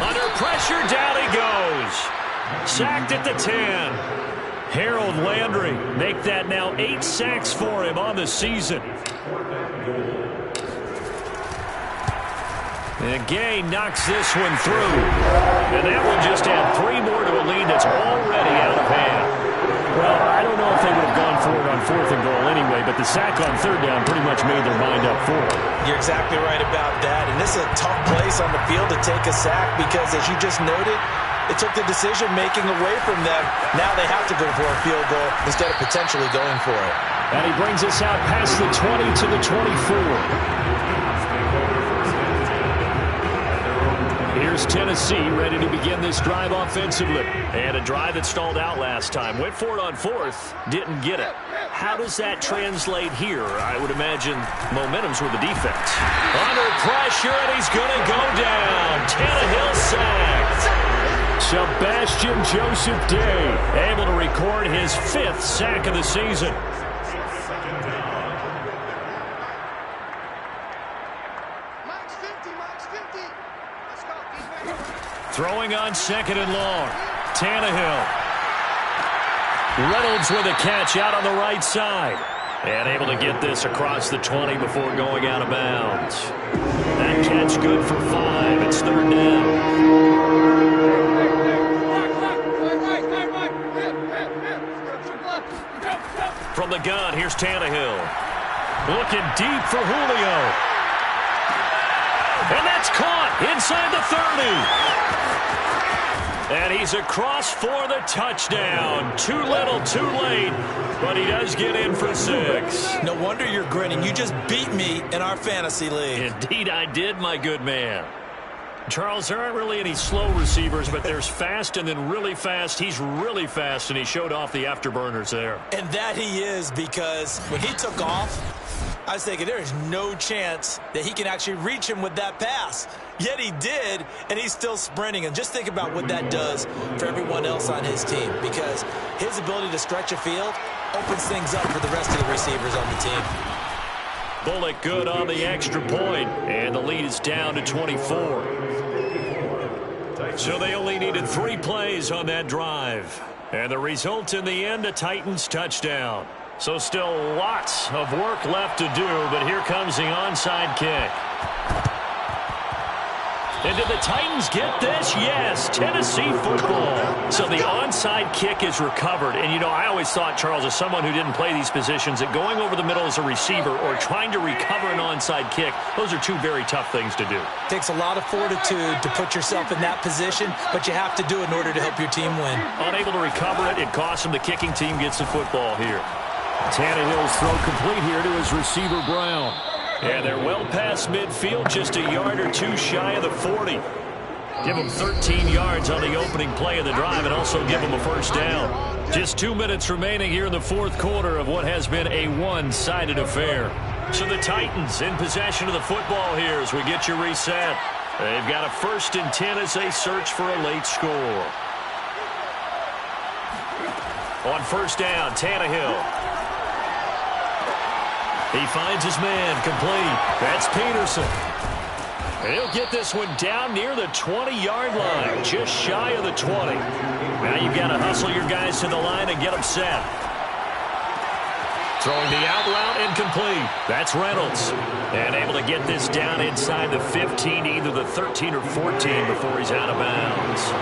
Under pressure, down he goes. Sacked at the 10. Harold Landry make that now 8 sacks for him on the season. And Gay knocks this one through. And that will just add 3 more to a lead that's already out of hand. Well, I don't know if the sack on third down pretty much made their mind up for it. You're exactly right about that. And this is a tough place on the field to take a sack because, as you just noted, it took the decision-making away from them. Now they have to go for a field goal instead of potentially going for it. And he brings us out past the 20 to the 24. Here's Tennessee ready to begin this drive offensively. And a drive that stalled out last time. Went for it on fourth, didn't get it. How does that translate here? I would imagine momentum's with the defense. Under pressure, and he's going to go down. Tannehill sacked. Sebastian Joseph Day able to record his 5th sack of the season. Throwing on 2nd and long. Tannehill. Reynolds with a catch out on the right side. And able to get this across the 20 before going out of bounds. That catch good for 5. It's 3rd down. From the gun, here's Tannehill. Looking deep for Julio. And that's caught inside the 30. And he's across for the touchdown. Too little, too late. But he does get in for 6. No wonder you're grinning. You just beat me in our fantasy league. Indeed I did, my good man. Charles, there aren't really any slow receivers, but there's fast and then really fast. He's really fast, and he showed off the afterburners there. And that he is, because when he took off, I was thinking there is no chance that he can actually reach him with that pass. Yet he did, and he's still sprinting. And just think about what that does for everyone else on his team, because his ability to stretch a field opens things up for the rest of the receivers on the team. Bullock good on the extra point, and the lead is down to 24. So they only needed 3 plays on that drive. And the result in the end, a Titans touchdown. So still lots of work left to do, but here comes the onside kick. And did the Titans get this? Yes, Tennessee football. So the onside kick is recovered. And, you know, I always thought, Charles, as someone who didn't play these positions, that going over the middle as a receiver or trying to recover an onside kick, those are 2 very tough things to do. Takes a lot of fortitude to put yourself in that position, but you have to do it in order to help your team win. Unable to recover it, it costs him. The kicking team gets the football here. Tannehill's throw complete here to his receiver, Brown. And they're well past midfield, just a yard or 2 shy of the 40. Give them 13 yards on the opening play of the drive and also give them a first down. Just 2 minutes remaining here in the 4th quarter of what has been a one-sided affair. So the Titans in possession of the football here as we get you reset. They've got a 1st and 10 as they search for a late score. On first down, Tannehill. He finds his man, complete. That's Peterson. And he'll get this one down near the 20-yard line, just shy of the 20. Now you've got to hustle your guys to the line and get them set. Throwing the out route, incomplete. That's Reynolds. And able to get this down inside the 15, either the 13 or 14 before he's out of bounds.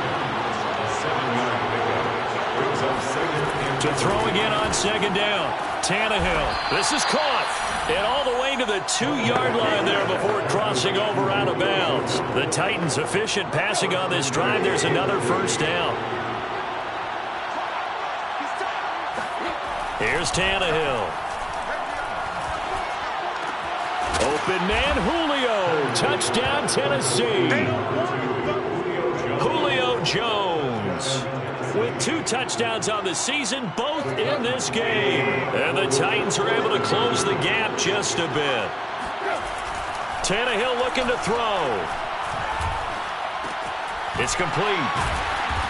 To throw again on 2nd down. Tannehill. This is caught. And all the way to the 2-yard line there before crossing over out of bounds. The Titans efficient passing on this drive. There's another first down. Here's Tannehill. Open man, Julio. Touchdown, Tennessee. Julio Jones with 2 touchdowns on the season, both in this game. And the Titans are able to close the gap just a bit. Tannehill looking to throw. It's complete.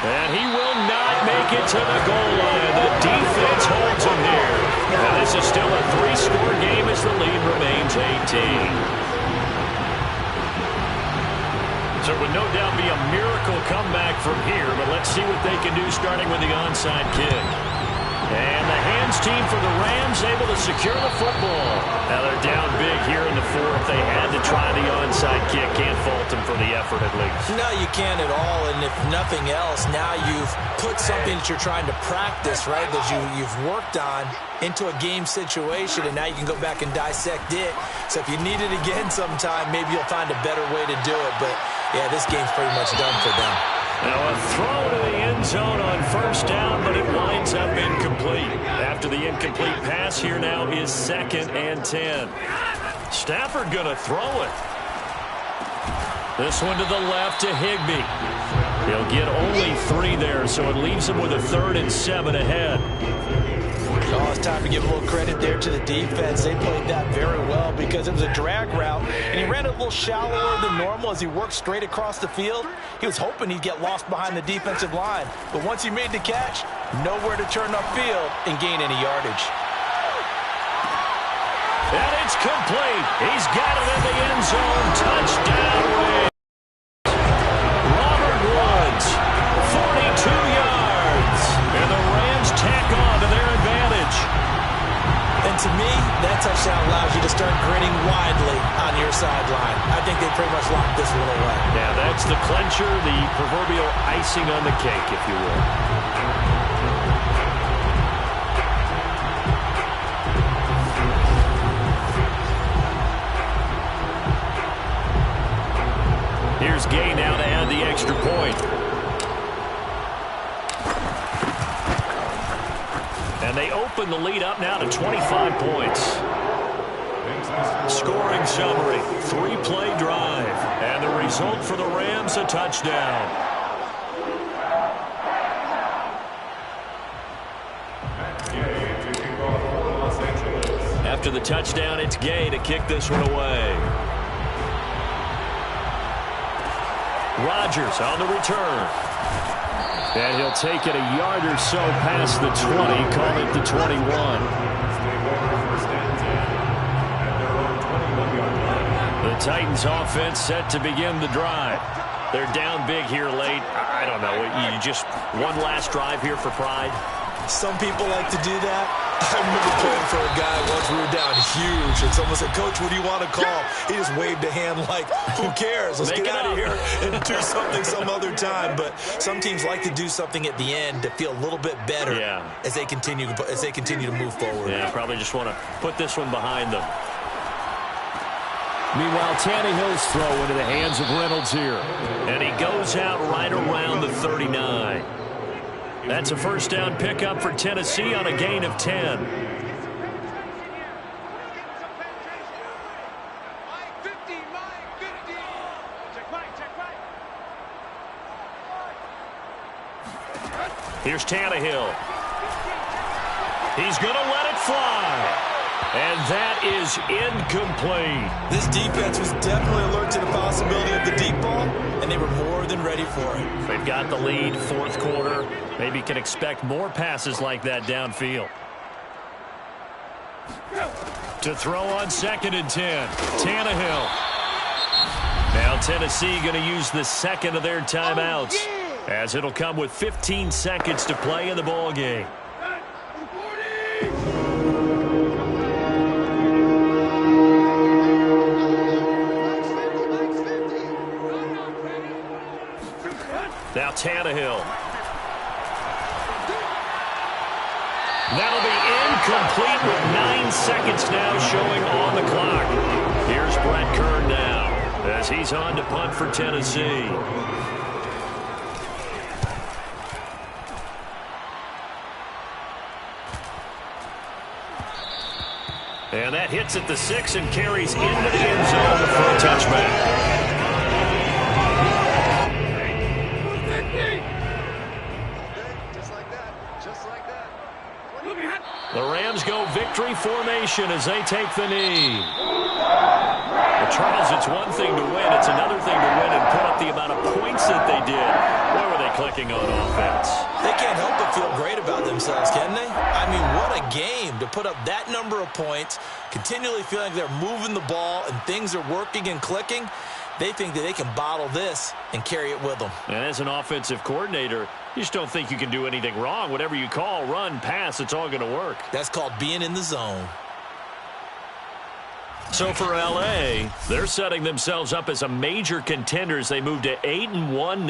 And he will not make it to the goal line. The defense holds him here. And this is still a 3-score game as the lead remains 18. So it would no doubt be a miracle comeback from here, but let's see what they can do starting with the onside kick. And the hand Defense team for the Rams able to secure the football. Now they're down big here in the fourth. They had to try the onside kick. Can't fault them for the effort at least. No, you can't at all. And if nothing else, now you've put something that you're trying to practice, right, that you've worked on into a game situation, and now you can go back and dissect it. So if you need it again sometime, maybe you'll find a better way to do it. But, yeah, this game's pretty much done for them. Now a throw to the end zone on first down, but it winds up incomplete. After the incomplete pass, here now is 2nd and 10. Stafford going to throw it. This one to the left to Higbee. He'll get only 3 there, so it leaves him with a 3rd and 7 ahead. Oh, it's time to give a little credit there to the defense. They played that very well because it was a drag route, and he ran it a little shallower than normal as he worked straight across the field. He was hoping he'd get lost behind the defensive line, but once he made the catch, nowhere to turn upfield and gain any yardage. And it's complete. He's got it in the end zone. Touchdown, Rams. Robert Woods, 42 yards. And the Rams tack on to their advantage. And to me, that touchdown allows you to start grinning widely on your sideline. I think they pretty much locked this one away. Yeah, that's the clincher, the proverbial icing on the cake, if you will. Here's Gay now to add the extra point. And they open the lead up now to 25 points. Scoring summary, 3-play drive. And the result for the Rams, a touchdown. After the touchdown, it's Gay to kick this one away. Rodgers on the return. And he'll take it a yard or so past the 20, call it the 21. The Titans offense set to begin the drive. They're down big here late. I don't know. You just one last drive here for pride? Some people like to do that. I remember playing for a guy once. We were down huge, and someone said, "Coach, what do you want to call?" He just waved a hand like, "Who cares? Let's get out of here and do something some other time." But some teams like to do something at the end to feel a little bit better as they continue to move forward. Yeah, probably just want to put this one behind them. Meanwhile, Tannehill's throw into the hands of Reynolds here. And he goes out right around the 39. That's a first down pickup for Tennessee on a gain of 10. Here's Tannehill. He's going to let it fly. And that is incomplete. This defense was definitely alert to the possibility of the deep ball, and they were more than ready for it. They've got the lead, fourth quarter. Maybe can expect more passes like that downfield. To throw on 2nd and 10. Tannehill. Now Tennessee going to use the second of their timeouts, as it'll come with 15 seconds to play in the ball game. Now Tannehill. That'll be incomplete with 9 seconds now showing on the clock. Here's Brett Kern now as he's on to punt for Tennessee. And that hits at the 6 and carries into the end zone for a touchback. The Rams go victory formation as they take the knee. But Charles, it's one thing to win. It's another thing to win and put up the amount of points that they did. Boy, were they clicking on offense. They can't help but feel great about themselves, can they? I mean, what a game to put up that number of points, continually feeling like they're moving the ball and things are working and clicking. They think that they can bottle this and carry it with them. And as an offensive coordinator, you just don't think you can do anything wrong. Whatever you call, run, pass, it's all going to work. That's called being in the zone. So for LA, they're setting themselves up as a major contender as they move to 8-1 now.